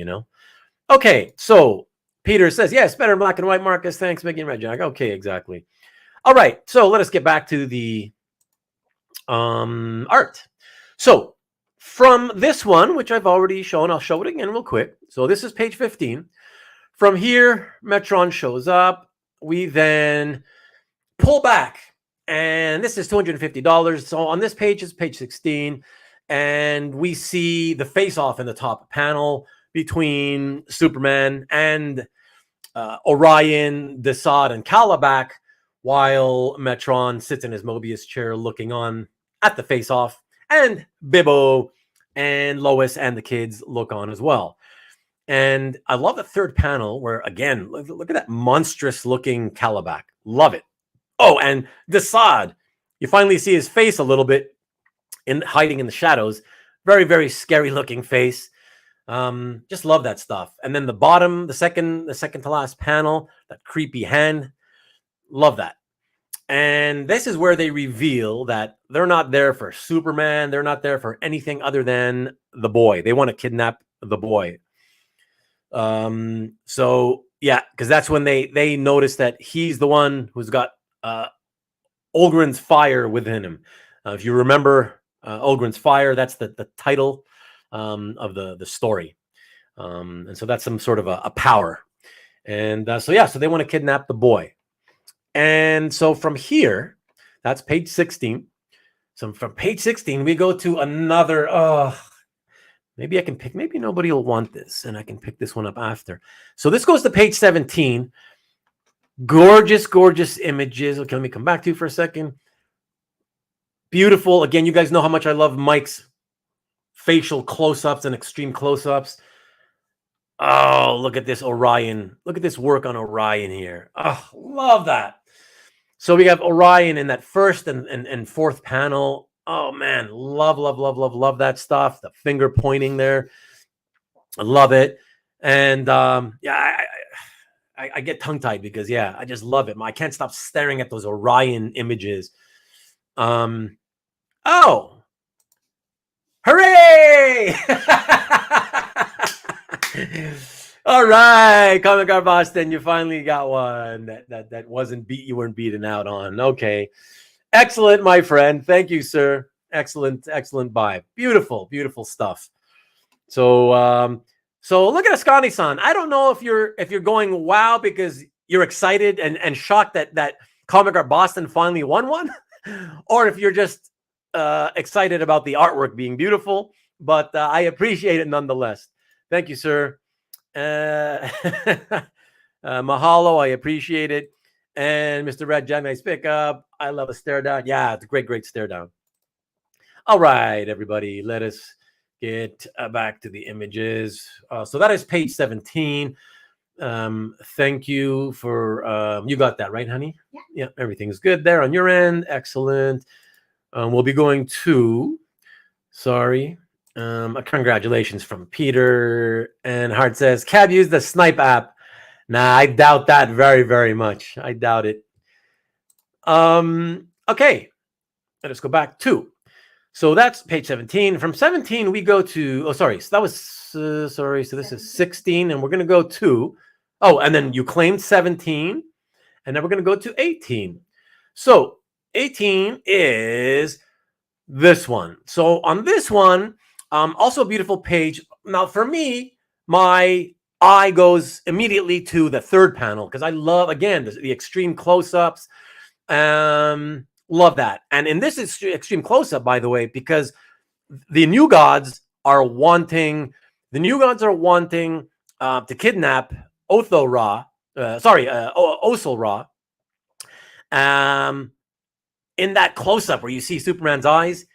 Okay, so Peter says, yes, better in black and white, Marcus. Thanks, Mickey and Red Jack. Okay, exactly. All right, so let us get back to the art. So from this one, which I've already shown, I'll show it again real quick. So this is page 15. From here, Metron shows up. We then pull back. And this is $250. So on this page is page 16. And we see the face-off in the top panel between Superman and Orion, Desaad, and Kalibak, while Metron sits in his Mobius chair looking on at the face-off. And Bibbo and Lois and the kids look on as well. And I love the third panel where, again, look at that monstrous-looking Kalibak. Love it. Oh, and Desaad, you finally see his face a little bit hiding in the shadows. Very, very scary looking face. Just love that stuff. And then the bottom, the second to last panel, that creepy hand. Love that. And this is where they reveal that they're not there for Superman. They're not there for anything other than the boy. They want to kidnap the boy. So yeah, because that's when they notice that he's the one who's got Olgren's fire within him. If you remember Olgren's fire, that's the title of the story. And so that's some sort of a power. And so they want to kidnap the boy. And so from here, that's page 16. So from page 16, we go to another. Maybe I can pick. Maybe nobody will want this, and I can pick this one up after. So this goes to page 17. Gorgeous, gorgeous images. Okay, let me come back to you for a second. Beautiful. Again, you guys know how much I love Mike's facial close-ups and extreme close-ups. Oh, look at this Orion. Look at this work on Orion here. Oh, love that. So we have Orion in that first and fourth panel. Oh, man. Love, love, love, love, love that stuff. The finger pointing there. I love it. And I get tongue-tied because, I just love it. I can't stop staring at those Orion images. Oh. Hooray! All right, Comic Art Boston, you finally got one that wasn't you weren't beaten out on. Okay. Excellent, my friend. Thank you, sir. Excellent, excellent buy. Beautiful, beautiful stuff. So look at Ascani-san. I don't know if you're going wow because you're excited and shocked that Comic Art Boston finally won one, or if you're just excited about the artwork being beautiful. But I appreciate it nonetheless. Thank you, sir. Mahalo, I appreciate it. And Mr. Red Gem, nice pickup. I love a stare down. Yeah, it's a great, great stare down. All right, everybody, let us get back to the images. So that is page 17. Thank you for you got that right, honey? Yeah, everything's good there on your end. Excellent. We'll be going to congratulations from Peter. And Hart says, Cab used the Snipe app. Nah, I doubt that very, very much. I doubt it. Okay. Let us go back to. So that's page 17. From 17, we go to, So that was, So this is 16. And we're going to go to, and then you claimed 17. And then we're going to go to 18. So 18 is this one. So on this one, also a beautiful page. Now, for me, my eye goes immediately to the third panel because I love, again, the extreme close-ups. Love that. And in this extreme close-up, by the way, because the new gods are wanting to kidnap Osel Ra. In that close-up where you see Superman's eyes,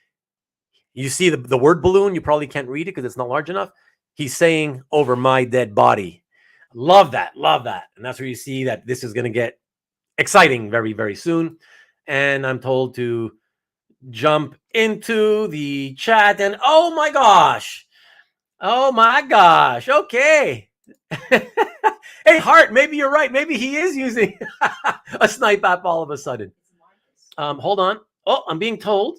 you see the word balloon. You probably can't read it because it's not large enough. He's saying, over my dead body. Love that. Love that. And that's where you see that this is going to get exciting very, very soon. And I'm told to jump into the chat. And oh my gosh. Okay. Hey, Hart, maybe you're right. Maybe he is using a Snipe app all of a sudden. Hold on. Oh, I'm being told.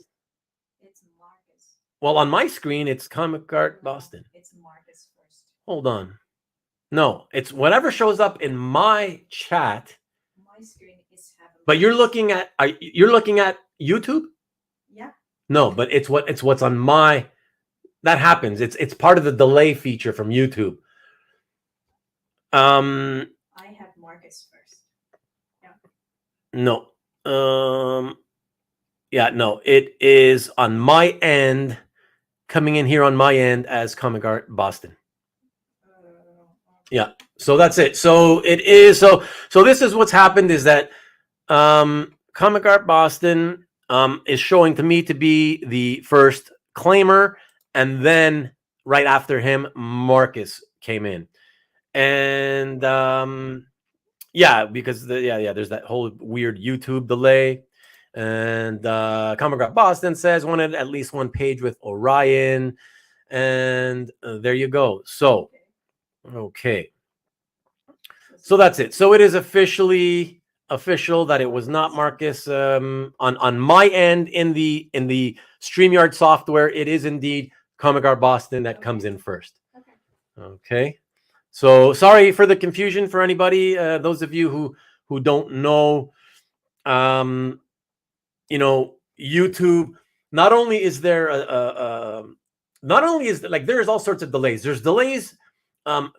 It's Marcus. Well, on my screen, it's Comic Art Boston. It's Marcus first. Hold on. No, it's whatever shows up in my chat. My screen is having. But you're looking at YouTube? Yeah. No, but it's what's on my. That happens. It's part of the delay feature from YouTube. I have Marcus first. Yeah. No. No, it is on my end, coming in here on my end as Comic Art Boston. Yeah, so that's it. So it is so this is what's happened is that Comic Art Boston is showing to me to be the first claimer, and then right after him, Marcus came in, and because there's that whole weird YouTube delay. And Comic Art Boston says wanted at least one page with Orion, and there you go. So, okay, so that's it. So it is officially official that it was not Marcus on my end in the StreamYard software. It is indeed Comic Art Boston that comes in first. Okay. So sorry for the confusion for anybody. Those of you who don't know, YouTube. Not only is there not only is like there's all sorts of delays. There's delays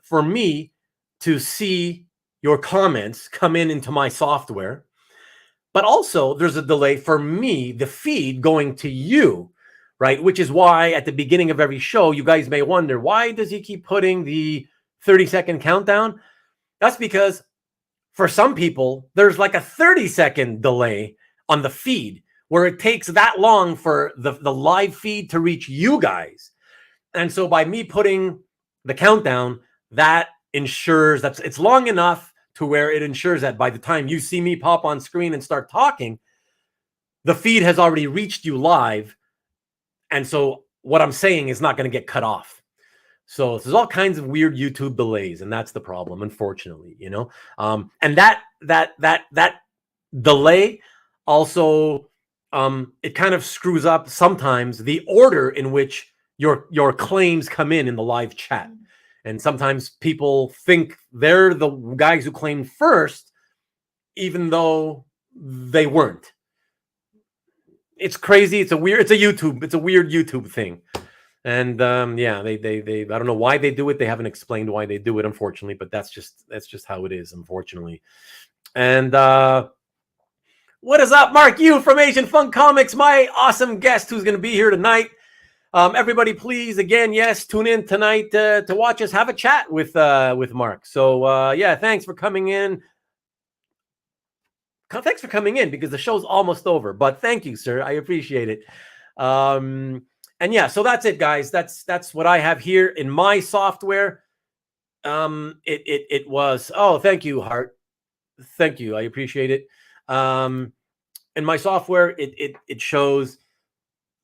for me to see your comments come into my software, but also there's a delay for me, the feed going to you, right? Which is why at the beginning of every show, you guys may wonder, why does he keep putting the 30-second countdown? That's because for some people, there's like a 30-second delay on the feed where it takes that long for the live feed to reach you guys. And so by me putting the countdown, that ensures that it's long enough to where it ensures that by the time you see me pop on screen and start talking, the feed has already reached you live. And so what I'm saying is not going to get cut off. So there's all kinds of weird YouTube delays, and that's the problem, unfortunately, and that delay also, it kind of screws up sometimes the order in which your claims come in the live chat. And sometimes people think they're the guys who claimed first, even though they weren't. It's crazy. It's a weird YouTube thing. And yeah, they I don't know why they do it. They haven't explained why they do it, unfortunately, but that's just how it is, unfortunately. And what is up, Mark? You from Asian Funk Comics, my awesome guest who's going to be here tonight. Everybody, please, again, yes, tune in tonight to watch us have a chat with Mark. So yeah, thanks for coming in. Thanks for coming in because the show's almost over. But thank you, sir. I appreciate it. And yeah, so that's it, guys. That's what I have here in my software. It was, oh, thank you, Hart. Thank you. I appreciate it. In my software, it shows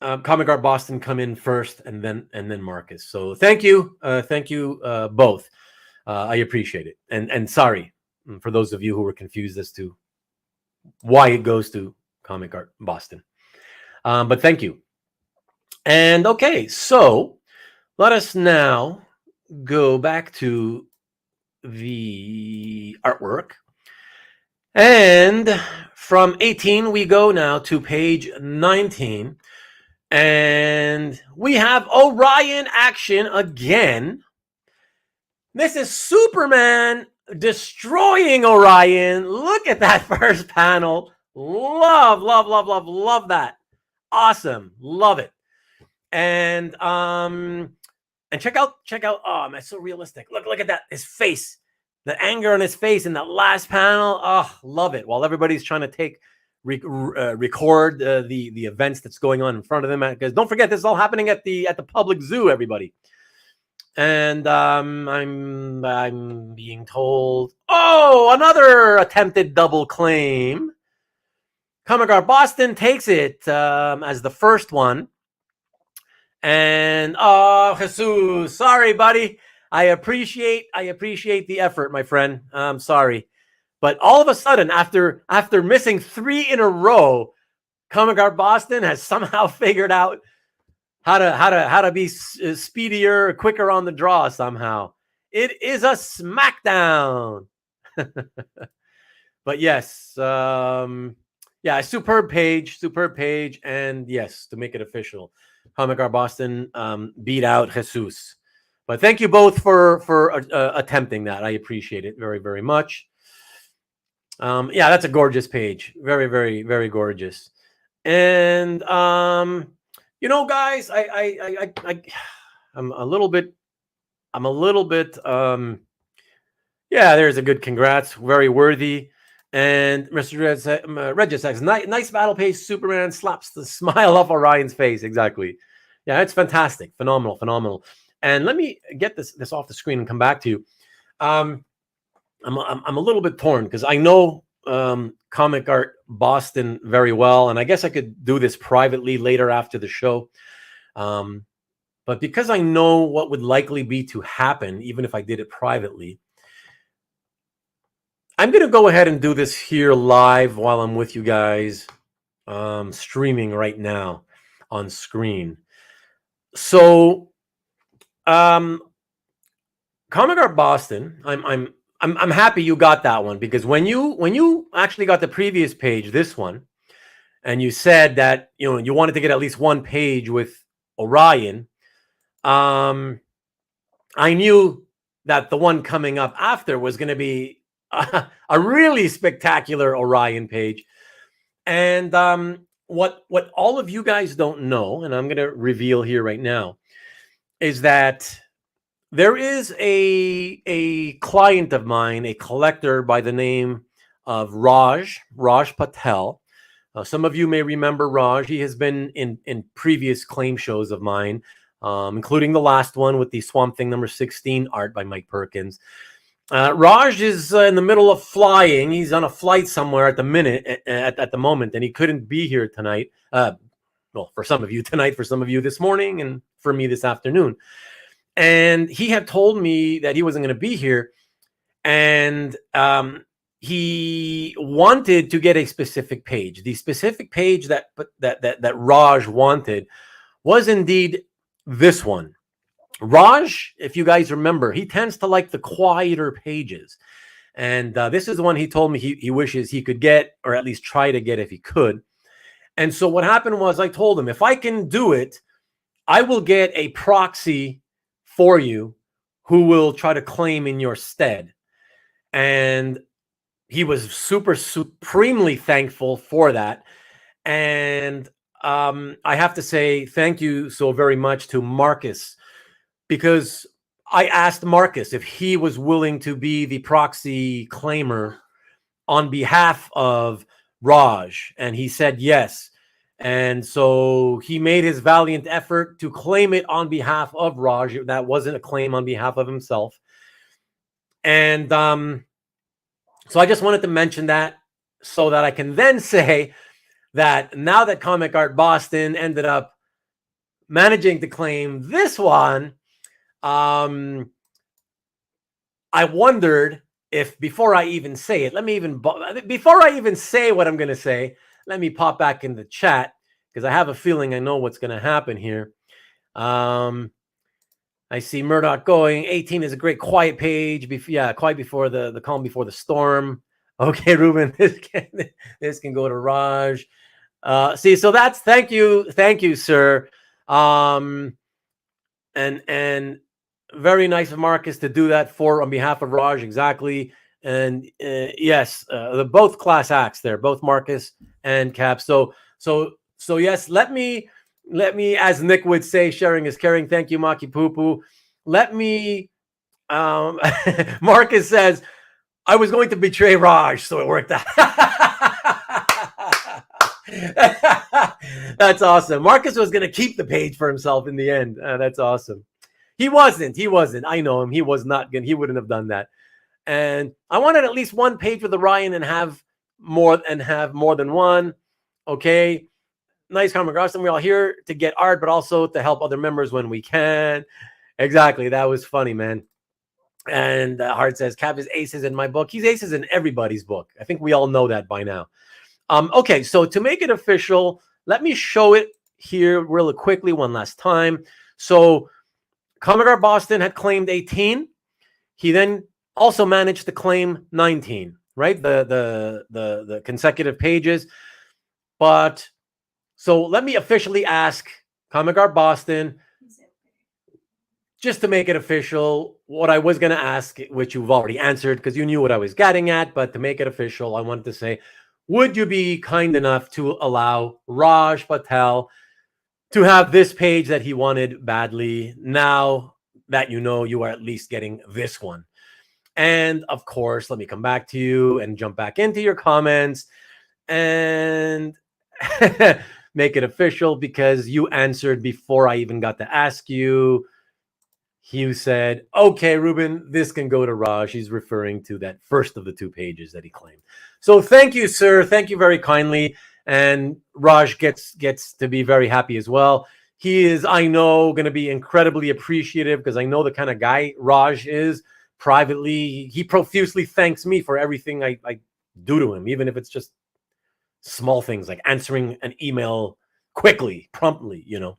Comic Art Boston come in first and then Marcus. So thank you both. I appreciate it. And sorry for those of you who were confused as to why it goes to Comic Art Boston. But thank you. And okay, so let us now go back to the artwork. And from 18, we go now to page 19. And we have Orion action again. This is Superman destroying Orion. Look at that first panel. Love that. Awesome. Love it. And check out. Oh, man, it's so realistic. Look at that. His face. The anger on his face in that last panel. Oh, love it. While everybody's trying to record the events that's going on in front of them, because don't forget, this is all happening at the public zoo, everybody. And I'm being told, oh, another attempted double claim. Comic Art Boston takes it as the first one. And oh, Jesus, sorry, buddy. I appreciate the effort, my friend. I'm sorry. But all of a sudden, after missing 3 in a row, Comic Art Boston has somehow figured out how to be speedier, quicker on the draw somehow. It is a smackdown. But yes, yeah, superb page, and yes, to make it official, Comic Art Boston beat out Jesus. But thank you both for attempting that. I appreciate it very, very much. Yeah, that's a gorgeous page. Very, very, very gorgeous. And guys, I'm a little bit yeah, there's a good congrats, very worthy. And Mr. Regis says, nice battle pace. Superman slaps the smile off Orion's face. Exactly. Yeah, it's fantastic. Phenomenal. And let me get this off the screen and come back to you. I'm a little bit torn because I know Comic Art Boston very well, and I guess I could do this privately later after the show. But because I know what would likely be to happen, even if I did it privately, I'm going to go ahead and do this here live while I'm with you guys, streaming right now on screen. So, Comic Comic Art Boston, I'm happy you got that one, because when you actually got the previous page, this one, and you said that you wanted to get at least one page with Orion, I knew that the one coming up after was going to be a really spectacular Orion page. And what all of you guys don't know, and I'm going to reveal here right now, is that there is a client of mine, a collector by the name of Raj Patel. Some of you may remember Raj. He has been in previous claim shows of mine, including the last one with the Swamp Thing number 16 art by Mike Perkins. Raj is in the middle of flying. He's on a flight somewhere at the moment, and he couldn't be here tonight. Well, for some of you tonight, for some of you this morning, and for me this afternoon. And he had told me that he wasn't going to be here, and he wanted to get a specific page. The specific page that Raj wanted was indeed this one. Raj, if you guys remember, he tends to like the quieter pages, and this is the one he told me he wishes he could get, or at least try to get if he could. And so what happened was, I told him, if I can do it, I will get a proxy for you who will try to claim in your stead. And he was supremely thankful for that. And I have to say thank you so very much to Marcus, because I asked Marcus if he was willing to be the proxy claimer on behalf of Raj, and he said yes. And so he made his valiant effort to claim it on behalf of Raj. That wasn't a claim on behalf of himself. And so I just wanted to mention that, so that I can then say that now that Comic Art Boston ended up managing to claim this one, I wondered if, before I even say it, before I even say what I'm going to say, let me pop back in the chat, because I have a feeling I know what's going to happen here. I see Murdoch going, 18 is a great quiet page. Quiet before the calm before the storm. Okay, Ruben, this can go to Raj. See, so that's, thank you, sir. And very nice of Marcus to do that on behalf of Raj, exactly. And yes, the both class acts there, both Marcus and Cap. So yes, let me, as Nick would say, sharing is caring. Thank you, Maki Poo. Let me, Marcus says, I was going to betray Raj, so it worked out. That's awesome. Marcus was going to keep the page for himself in the end. That's awesome. He wasn't. I know him. He was not going. He wouldn't have done that. And I wanted at least one page with Orion and have more than one. Okay. Nice comment, Austin. We're all here to get art, but also to help other members when we can. Exactly. That was funny, man. And Hart says, Cap is aces in my book. He's aces in everybody's book. I think we all know that by now. Okay, so to make it official, let me show it here really quickly one last time. So Comic Art Boston had claimed 18. He then also managed to claim 19, right? The consecutive pages. But so let me officially ask Comic Art Boston, just to make it official, what I was going to ask, which you've already answered because you knew what I was getting at, but to make it official, I wanted to say, would you be kind enough to allow Raj Patel to have this page that he wanted badly, now that you know you are at least getting this one? And of course, let me come back to you and jump back into your comments and make it official, because you answered before I even got to ask you. You said, okay, Ruben, this can go to Raj. He's referring to that first of the two pages that he claimed. So thank you, sir. Thank you very kindly. And Raj gets to be very happy as well. He is, I know, going to be incredibly appreciative, because I know the kind of guy Raj is privately. He profusely thanks me for everything I do to him, even if it's just small things like answering an email quickly, promptly, you know.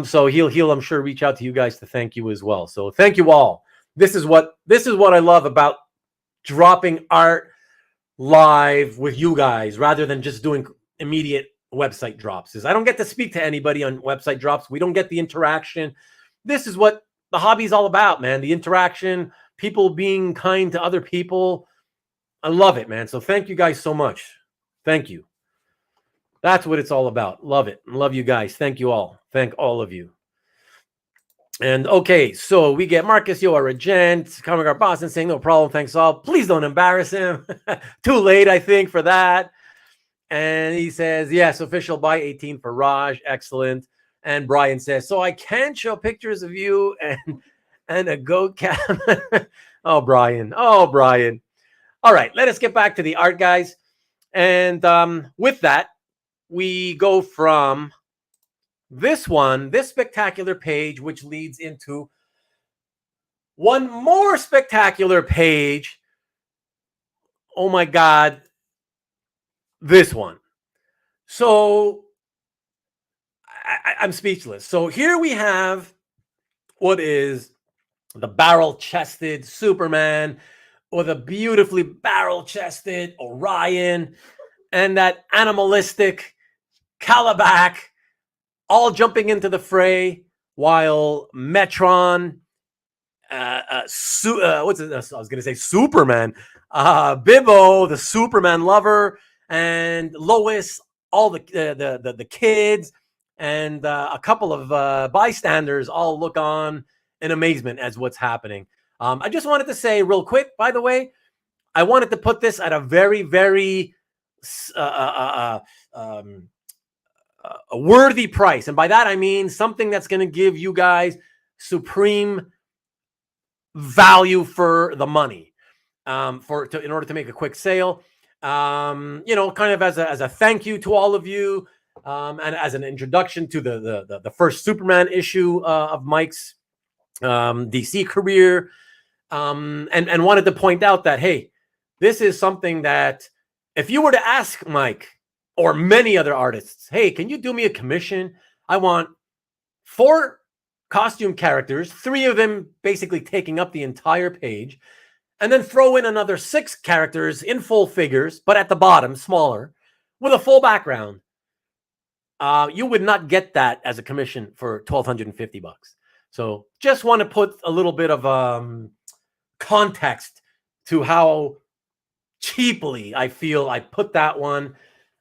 So he'll I'm sure reach out to you guys to thank you as well. So thank you all. This is what I love about dropping art live with you guys rather than just doing immediate website drops. Is I don't get to speak to anybody on website drops. We don't get the interaction. This is what the hobby is all about, man. The interaction, people being kind to other people. I love it, man. So thank you guys so much. Thank you. That's what it's all about. Love it. Love you guys. Thank you all. Thank all of you. And okay, so we get Marcus, you are a gent. Comic Art Boston saying no problem, thanks all. Please don't embarrass him. Too late, I think, for that. And he says, yes, official by 18 for Raj. Excellent. And Brian says, so I can show pictures of you and a goat cam. Oh, Brian. Oh, Brian. All right, let us get back to the art, guys. And with that, we go from this spectacular page, which leads into one more spectacular page. Oh my God, this one. So I'm speechless. So here we have what is the barrel-chested Superman or the beautifully barrel-chested Orion and that animalistic Calabac all jumping into the fray while Metron, what's it? I was going to say Superman, Bibbo, the Superman lover, and Lois, all the kids, and a couple of bystanders all look on in amazement as what's happening. I just wanted to say real quick, by the way, I wanted to put this at a very, very a worthy price. And by that, I mean something that's going to give you guys supreme value for the money in order to make a quick sale. Kind of as a thank you to all of you and as an introduction to the first Superman issue of Mike's DC career. And wanted to point out that, hey, this is something that if you were to ask Mike or many other artists, hey, can you do me a commission? I want 4 costume characters, 3 of them basically taking up the entire page, and then throw in another 6 characters in full figures, but at the bottom, smaller, with a full background. You would not get that as a commission for $1,250. So just want to put a little bit of context to how cheaply I feel I put that one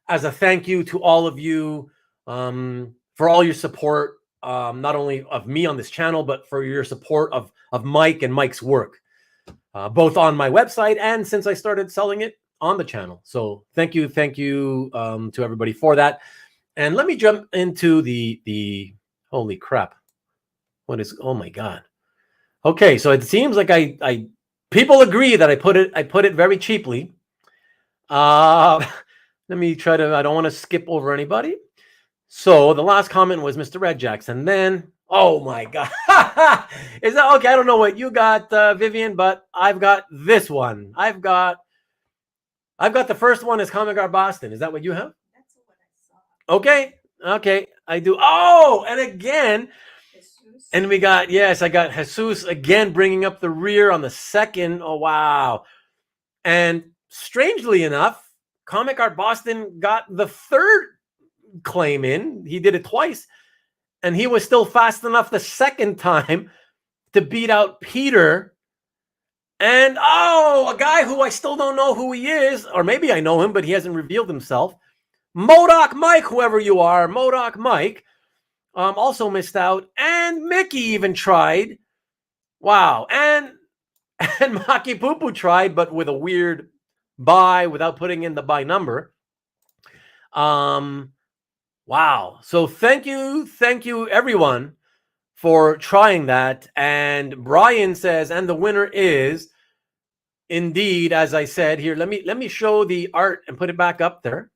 as a thank you to all of you for all your support, not only of me on this channel, but for your support of Mike and Mike's work, both on my website and since I started selling it on the channel. So thank you to everybody for that. And let me jump into the holy crap. Oh my God. Okay, so it seems like I people agree that I put it very cheaply. Let me try to, I don't want to skip over anybody. So the last comment was Mr. Red Jackson. Then, oh my God. Is that okay? I don't know what you got, Vivian, but I've got this one. I've got the first one is Comic Art Boston. Is that what you have? That's what I saw. Okay. I do. Oh, and again, Jesus. and we got, yes, I got Jesus again bringing up the rear on the second. Oh, wow. And strangely enough, Comic Art Boston got the third claim in. He did it twice. And he was still fast enough the second time to beat out Peter. And, a guy who I still don't know who he is. Or maybe I know him, but he hasn't revealed himself. MODOK Mike, whoever you are. MODOK Mike. Also missed out. And Mickey even tried. Wow. And Maki Poo Poo tried, but with a weird buy without putting in the buy number. Wow. So thank you everyone for trying that. And Brian says, and the winner is indeed, as I said here, let me show the art and put it back up there.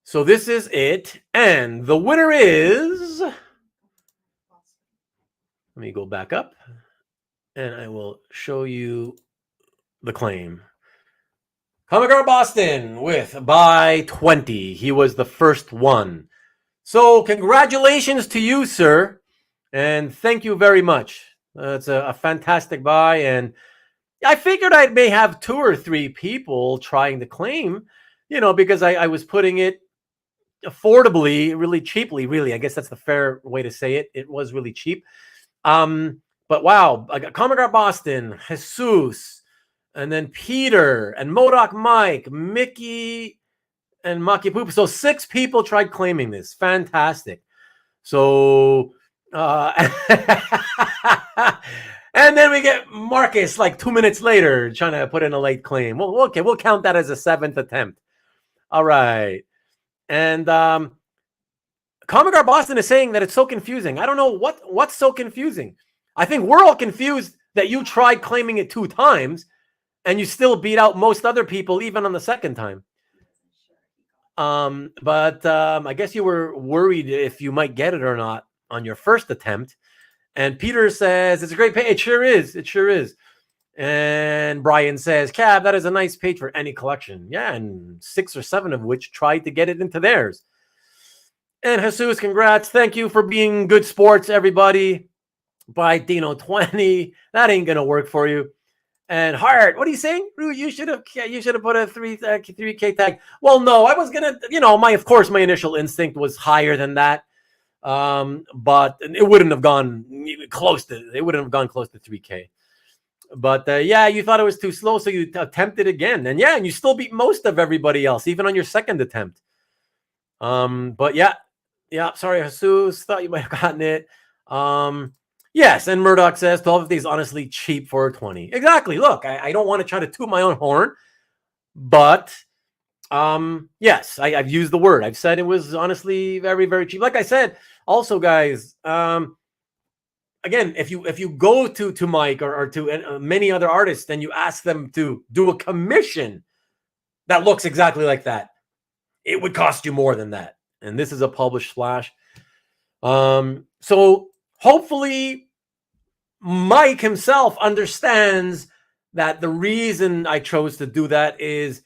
So this is it. And the winner is, let me go back up and I will show you the claim. Comic Art Boston with by 20. He was the first one. So congratulations to you, sir. And thank you very much. It's a fantastic buy, and I figured I may have 2 or 3 people trying to claim, because I was putting it affordably, really cheaply, really. I guess that's the fair way to say it. It was really cheap. But wow, I got Comic Art Boston, Jesus, and then Peter, and Modoc Mike, Mickey, and Maki Poop. So 6 people tried claiming this. Fantastic. So, and then we get Marcus like 2 minutes later trying to put in a late claim. Well, okay, we'll count that as a 7th attempt. All right. And Comic Art Boston is saying that it's so confusing. I don't know what's so confusing. I think we're all confused that you tried claiming it 2 times and you still beat out most other people even on the second time. But I guess you were worried if you might get it or not on your first attempt. And Peter says, it's a great page. It sure is. It sure is. And Brian says, Cab, that is a nice page for any collection. Yeah, and 6 or 7 of which tried to get it into theirs. And Jesus, congrats. Thank you for being good sports, everybody. By Dino 20. That ain't going to work for you. And Hart, what are you saying? You should have put a 3K tag. Well, no, I was gonna, of course, my initial instinct was higher than that, but it wouldn't have gone close to. It wouldn't have gone close to 3K. But yeah, you thought it was too slow, so you attempted again, and you still beat most of everybody else, even on your second attempt. But yeah. Sorry, Jesus, thought you might have gotten it. Yes, and Murdoch says 12 of these honestly cheap for 20. Exactly. Look, I don't want to try to toot my own horn, but yes, I've used the word. I've said it was honestly very, very cheap. Like I said, also, guys, again, if you go to Mike or to many other artists and you ask them to do a commission that looks exactly like that, it would cost you more than that. And this is a published splash. So hopefully Mike himself understands that the reason I chose to do that is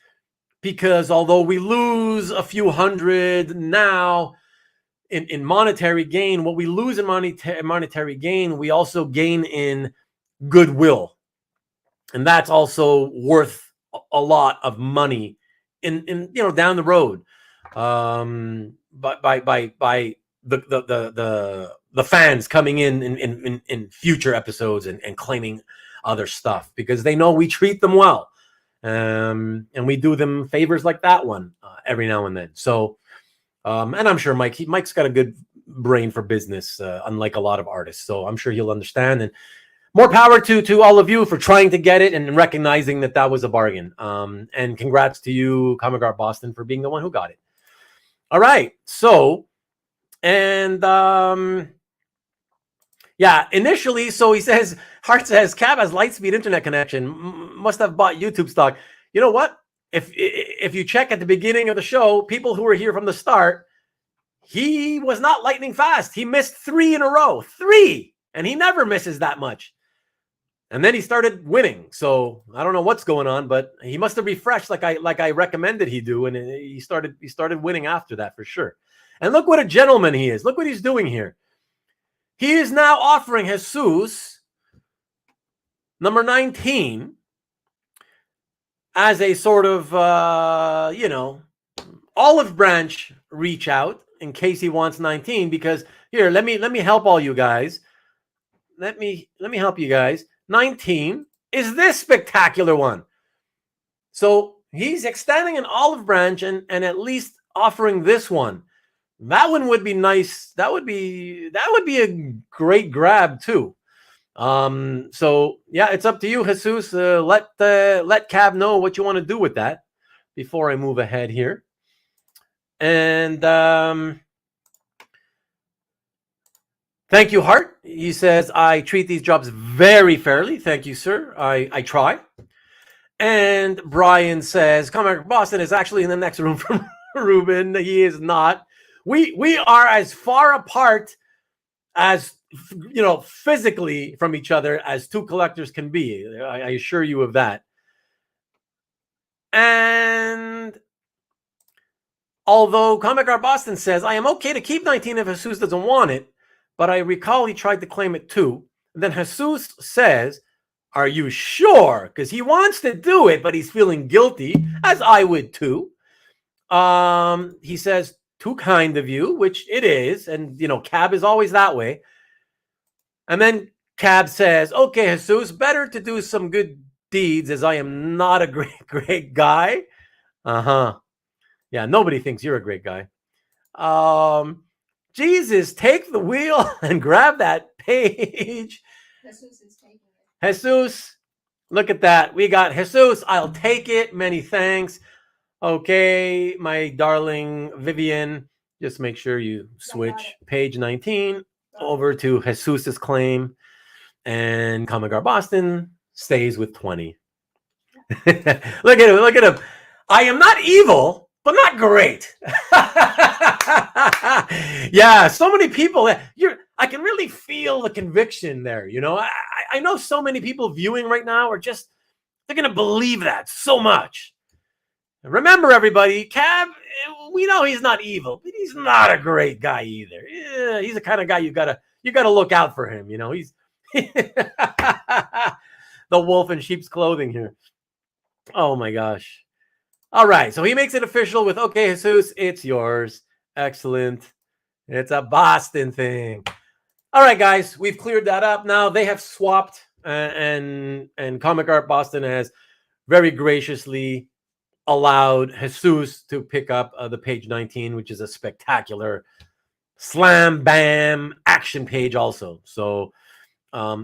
because although we lose a few hundred now in monetary gain, what we lose in monetary gain, we also gain in goodwill. And that's also worth a lot of money in down the road. But by the fans coming in future episodes and claiming other stuff because they know we treat them well. And we do them favors like that one every now and then. So, and I'm sure Mike's got a good brain for business, unlike a lot of artists. So I'm sure he'll understand. And more power to all of you for trying to get it and recognizing that was a bargain. And congrats to you, Comic Art Boston, for being the one who got it. All right. So, and initially, so he says, Hart says, Cab has Lightspeed internet connection, must have bought YouTube stock. You know what? If you check at the beginning of the show, people who were here from the start, he was not lightning fast. He missed 3 in a row. 3! And he never misses that much. And then he started winning. So I don't know what's going on, but he must have refreshed like I recommended he do. And he started winning after that for sure. And look what a gentleman he is. Look what he's doing here. He is now offering Jesus number 19 as a sort of, olive branch reach out in case he wants 19. Because here, let me help all you guys. Let me help you guys. 19 is this spectacular one. So he's extending an olive branch and at least offering this one. That one would be nice. That would be a great grab too. So yeah, it's up to you, Jesus. Let Cab know what you want to do with that before I move ahead here. And thank you, Hart. He says, I treat these jobs very fairly. Thank you, sir. I try. And Brian says, Comic Boston is actually in the next room from Ruben. He is not. We are as far apart as, physically from each other as 2 collectors can be. I assure you of that. And although Comic Art Boston says, I am okay to keep 19 if Jesus doesn't want it, but I recall he tried to claim it too. Then Jesus says, "Are you sure?" Because he wants to do it, but he's feeling guilty, as I would too. He says, "Too kind of you," which it is. And, Cab is always that way. And then Cab says, "Okay, Jesus, better to do some good deeds as I am not a great guy." Yeah, nobody thinks you're a great guy. Jesus, take the wheel and grab that page. Jesus is taking it. Jesus, look at that. We got Jesus. I'll take it. Many thanks. Okay, my darling Vivian, just make sure you switch page 19 over to Jesus's claim, and Comic Art Boston stays with 20. Look at him. Look at him. I am not evil, but not great. Yeah, so many people. I can really feel the conviction there. I know so many people viewing right now are they're going to believe that so much. Remember, everybody, Cab, we know he's not evil, but he's not a great guy either. Yeah, he's the kind of guy you gotta look out for him. He's the wolf in sheep's clothing here. Oh my gosh. All right, so he makes it official with, "Okay, Jesus, it's yours." Excellent. It's a Boston thing. All right, guys, we've cleared that up. Now they have swapped, and Comic Art Boston has very graciously allowed Jesus to pick up the page 19, which is a spectacular slam bam action page also. So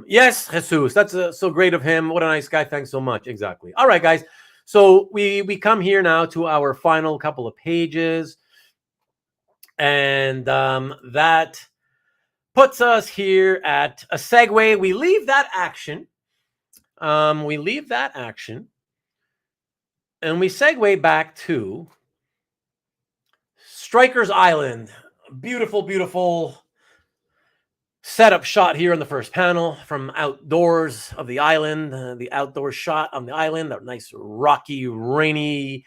yes, Jesus, that's so great of him. What a nice guy. Thanks so much. Exactly. All right, guys. So we come here now to our final couple of pages, and that puts us here at a segue. We leave that action. And we segue back to Stryker's Island. Beautiful, beautiful setup shot here in the first panel from outdoors of the island. The outdoor shot on the island, that nice rocky, rainy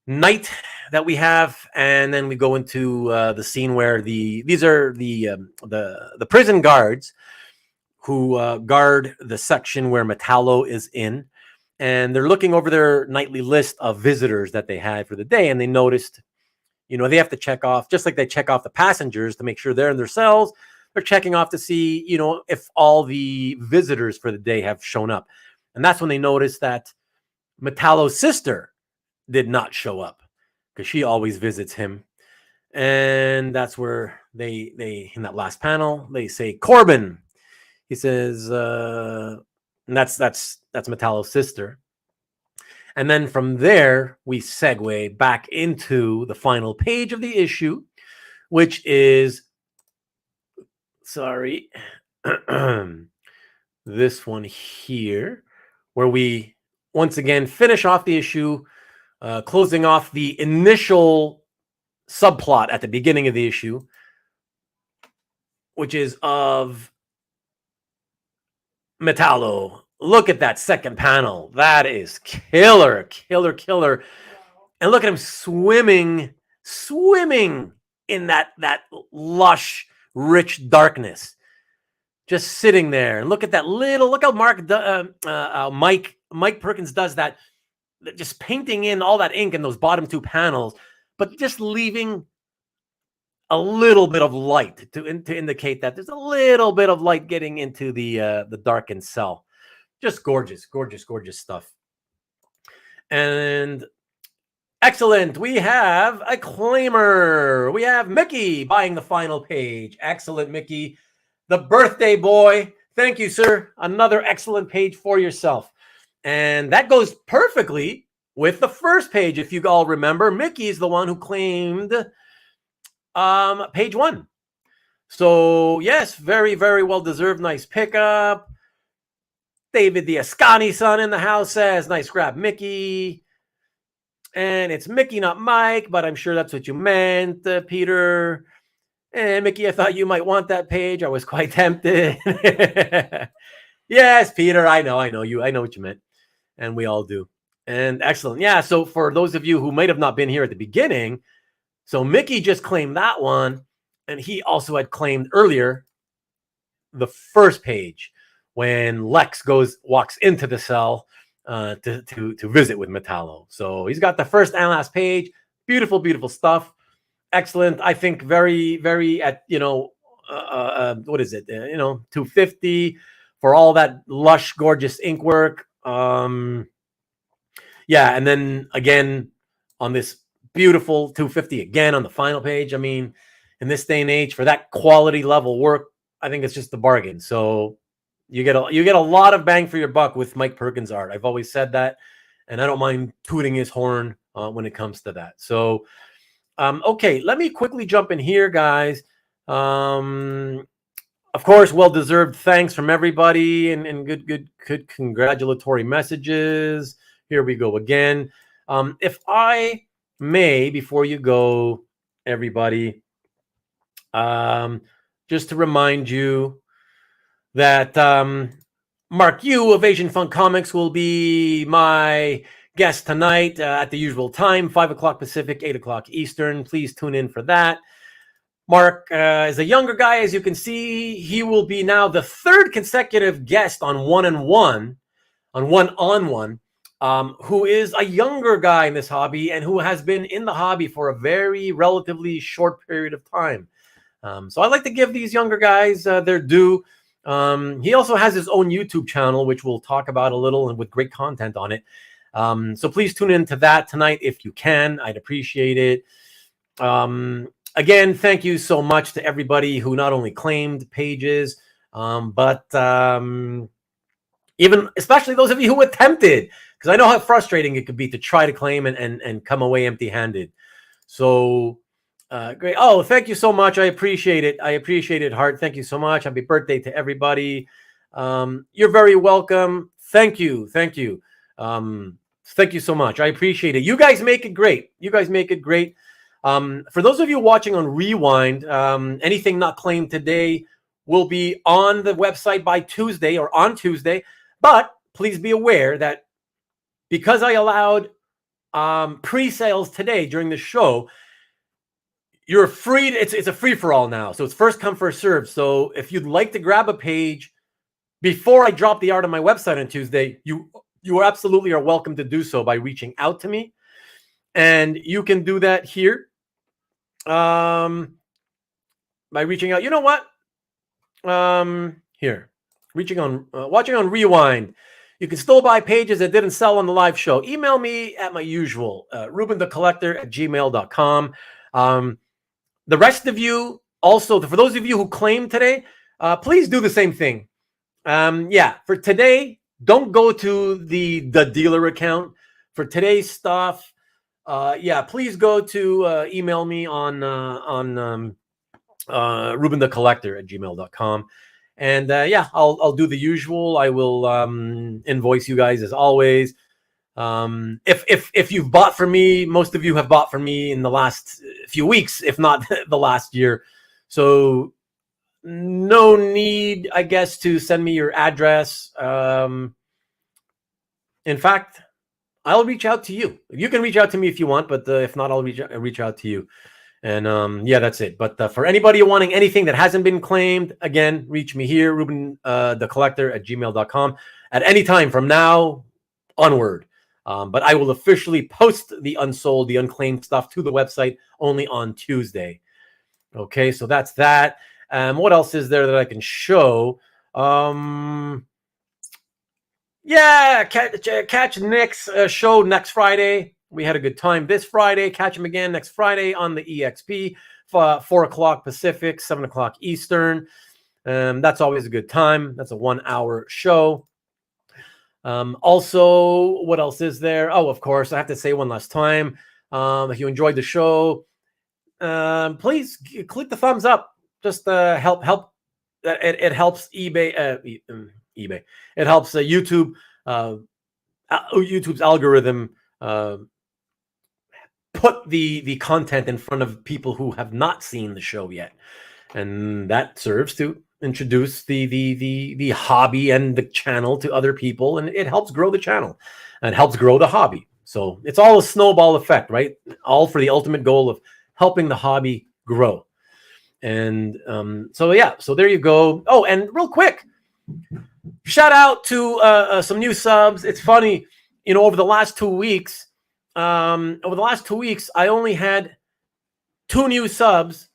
night that we have, and then we go into the scene where these are the prison guards who guard the section where Metallo is in. And they're looking over their nightly list of visitors that they had for the day. And they noticed, they have to check off, just like they check off the passengers to make sure they're in their cells. They're checking off to see, if all the visitors for the day have shown up. And that's when they noticed that Metallo's sister did not show up, because she always visits him. And that's where they in that last panel, they say, "Corbin." He says, and that's Metallo's sister. And then from there, we segue back into the final page of the issue, which is, this one here, where we once again finish off the issue, closing off the initial subplot at the beginning of the issue, which is of Metallo. Look at that second panel. That is killer. And look at him swimming in that lush, rich darkness. Just sitting there. And look at that look how Mike Perkins does that, just painting in all that ink in those bottom two panels, but just leaving a little bit of light to indicate that there's a little bit of light getting into the darkened cell. Just gorgeous stuff. And excellent. We have a claimer. We have Mickey buying the final page. Excellent, Mickey. The birthday boy. Thank you, sir. Another excellent page for yourself. And that goes perfectly with the first page. If you all remember, Mickey is the one who claimed page 1. So yes, very, very well deserved. Nice pickup. David the Ascani son in the house says, "Nice grab, Mickey." And it's Mickey, not Mike, but I'm sure that's what you meant, Peter. And Mickey, I thought you might want that page. I was quite tempted. Yes, Peter, I know you. I know what you meant. And we all do. And excellent. Yeah, so for those of you who might have not been here at the beginning, so Mickey just claimed that one, and he also had claimed earlier the first page when Lex walks into the cell to visit with Metallo. So he's got the first and last page. Beautiful, beautiful stuff. Excellent. I think very, very at, what is it? 250 for all that lush, gorgeous ink work. And then again on this beautiful 250 again on the final page. I mean, in this day and age, for that quality level work, I think it's just a bargain. So you get a lot of bang for your buck with Mike Perkins art. I've always said that, and I don't mind tooting his horn when it comes to that. So, okay, let me quickly jump in here, guys. Of course, well-deserved thanks from everybody and good congratulatory messages. Here we go again. If I may, before you go, everybody, just to remind you that Mark Yu of Asian Fun Comics will be my guest tonight at the usual time, 5 o'clock Pacific, 8 o'clock Eastern. Please tune in for that. Mark is a younger guy, as you can see. He will be now the third consecutive guest on one-on-one, who is a younger guy in this hobby and who has been in the hobby for a very relatively short period of time. So I like to give these younger guys their due. He also has his own YouTube channel, which we'll talk about a little and with great content on it. So please tune into that tonight if you can. I'd appreciate it. Again, thank you so much to everybody who not only claimed pages, but even especially those of you who attempted, because I know how frustrating it could be to try to claim and come away empty-handed. So great. Oh, thank you so much. I appreciate it. I appreciate it, Hart. Thank you so much. Happy birthday to everybody. You're very welcome. Thank you. Thank you. Thank you so much. I appreciate it. You guys make it great. You guys make it great. For those of you watching on Rewind, anything not claimed today will be on the website by Tuesday or on Tuesday. But please be aware that because I allowed pre-sales today during the show, you're free. It's a free-for-all now. So it's first come, first served. So if you'd like to grab a page before I drop the art on my website on Tuesday, you absolutely are welcome to do so by reaching out to me. And you can do that here. By reaching out. You know what? Here. Watching on Rewind. You can still buy pages that didn't sell on the live show. Email me at my usual, RubénDaCollector@gmail.com. The rest of you, also, for those of you who claimed today, please do the same thing. For today, don't go to the dealer account. For today's stuff, please go to email me on RubénDaCollector@gmail.com. And I'll do the usual. I will invoice you guys as always. If you've bought from me, most of you have bought from me in the last few weeks, if not the last year. So no need, I guess, to send me your address. In fact, I'll reach out to you. You can reach out to me if you want, but if not, I'll reach out to you. And that's it. But for anybody wanting anything that hasn't been claimed, again, reach me here, RubénDaCollector@gmail.com at any time from now onward. But I will officially post the unsold, the unclaimed stuff to the website only on Tuesday. Okay, so that's that. What else is there that I can show? Catch Nick's show next Friday. We had a good time this Friday. Catch him again next Friday on the EXP, 4 o'clock Pacific, 7 o'clock Eastern. That's always a good time. That's a 1-hour show. Also, what else is there? Oh, of course, I have to say one last time. If you enjoyed the show, please click the thumbs up. Just help. It helps eBay. It helps YouTube. YouTube's algorithm put the content in front of people who have not seen the show yet, and that serves to introduce the hobby and the channel to other people, and it helps grow the channel and helps grow the hobby. So it's all a snowball effect, right? All for the ultimate goal of helping the hobby grow. And so yeah, so there you go. Oh, and real quick, shout out to some new subs. It's funny, over the last 2 weeks, I only had 2 new subs,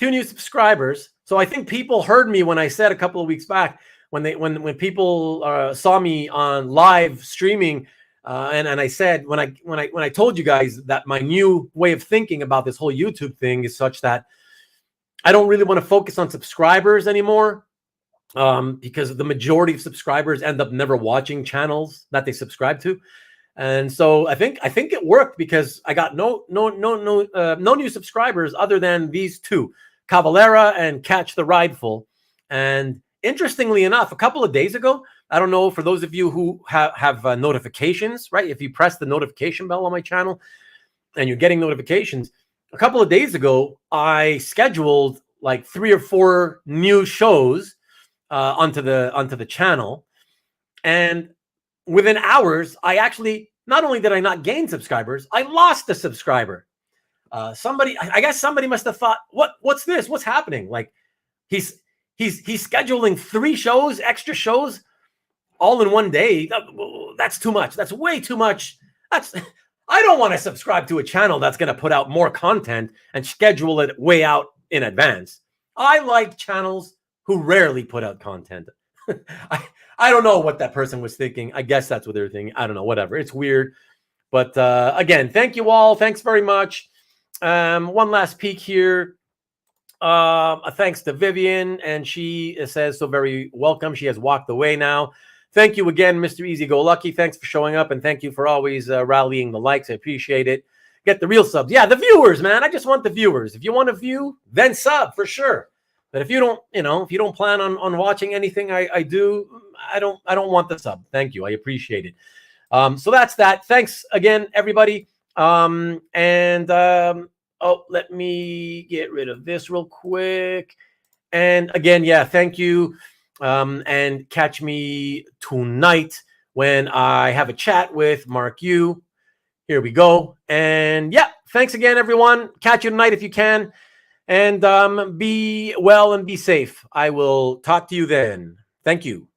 2 new subscribers. So I think people heard me when I said a couple of weeks back, when people saw me on live streaming, and I said when I told you guys that my new way of thinking about this whole YouTube thing is such that I don't really want to focus on subscribers anymore, because the majority of subscribers end up never watching channels that they subscribe to. And so I think it worked, because I got no new subscribers other than these 2, Cavalera and Catch the Rideful. And interestingly enough, a couple of days ago, I don't know, for those of you who have notifications, right? If you press the notification bell on my channel and you're getting notifications, a couple of days ago, I scheduled like 3 or 4 new shows onto the channel, and within hours, I actually, not only did I not gain subscribers, I lost a subscriber. I guess somebody must have thought, what's this? What's happening? Like he's scheduling 3 shows, extra shows, all in one day. That's too much. That's way too much. I don't want to subscribe to a channel that's going to put out more content and schedule it way out in advance. I like channels who rarely put out content. I don't know what that person was thinking. I guess that's what they're thinking. I don't know, whatever. It's weird. But again, thank you all. Thanks very much. One last peek here. Thanks to Vivian, and she says so very welcome. She has walked away now. Thank you again, Mr. Easy Go Lucky. Thanks for showing up, and thank you for always rallying the likes. I appreciate it. Get the real subs. Yeah, the viewers, man. I just want the viewers. If you want to view, then sub for sure. But if you don't, if you don't plan on watching anything I do, I don't want the sub. Thank you. I appreciate it. So that's that. Thanks again, everybody. Oh, let me get rid of this real quick. And again, yeah, thank you. And catch me tonight when I have a chat with Mark Yu. Here we go. And yeah, thanks again, everyone. Catch you tonight if you can. And be well and be safe. I will talk to you then. Thank you.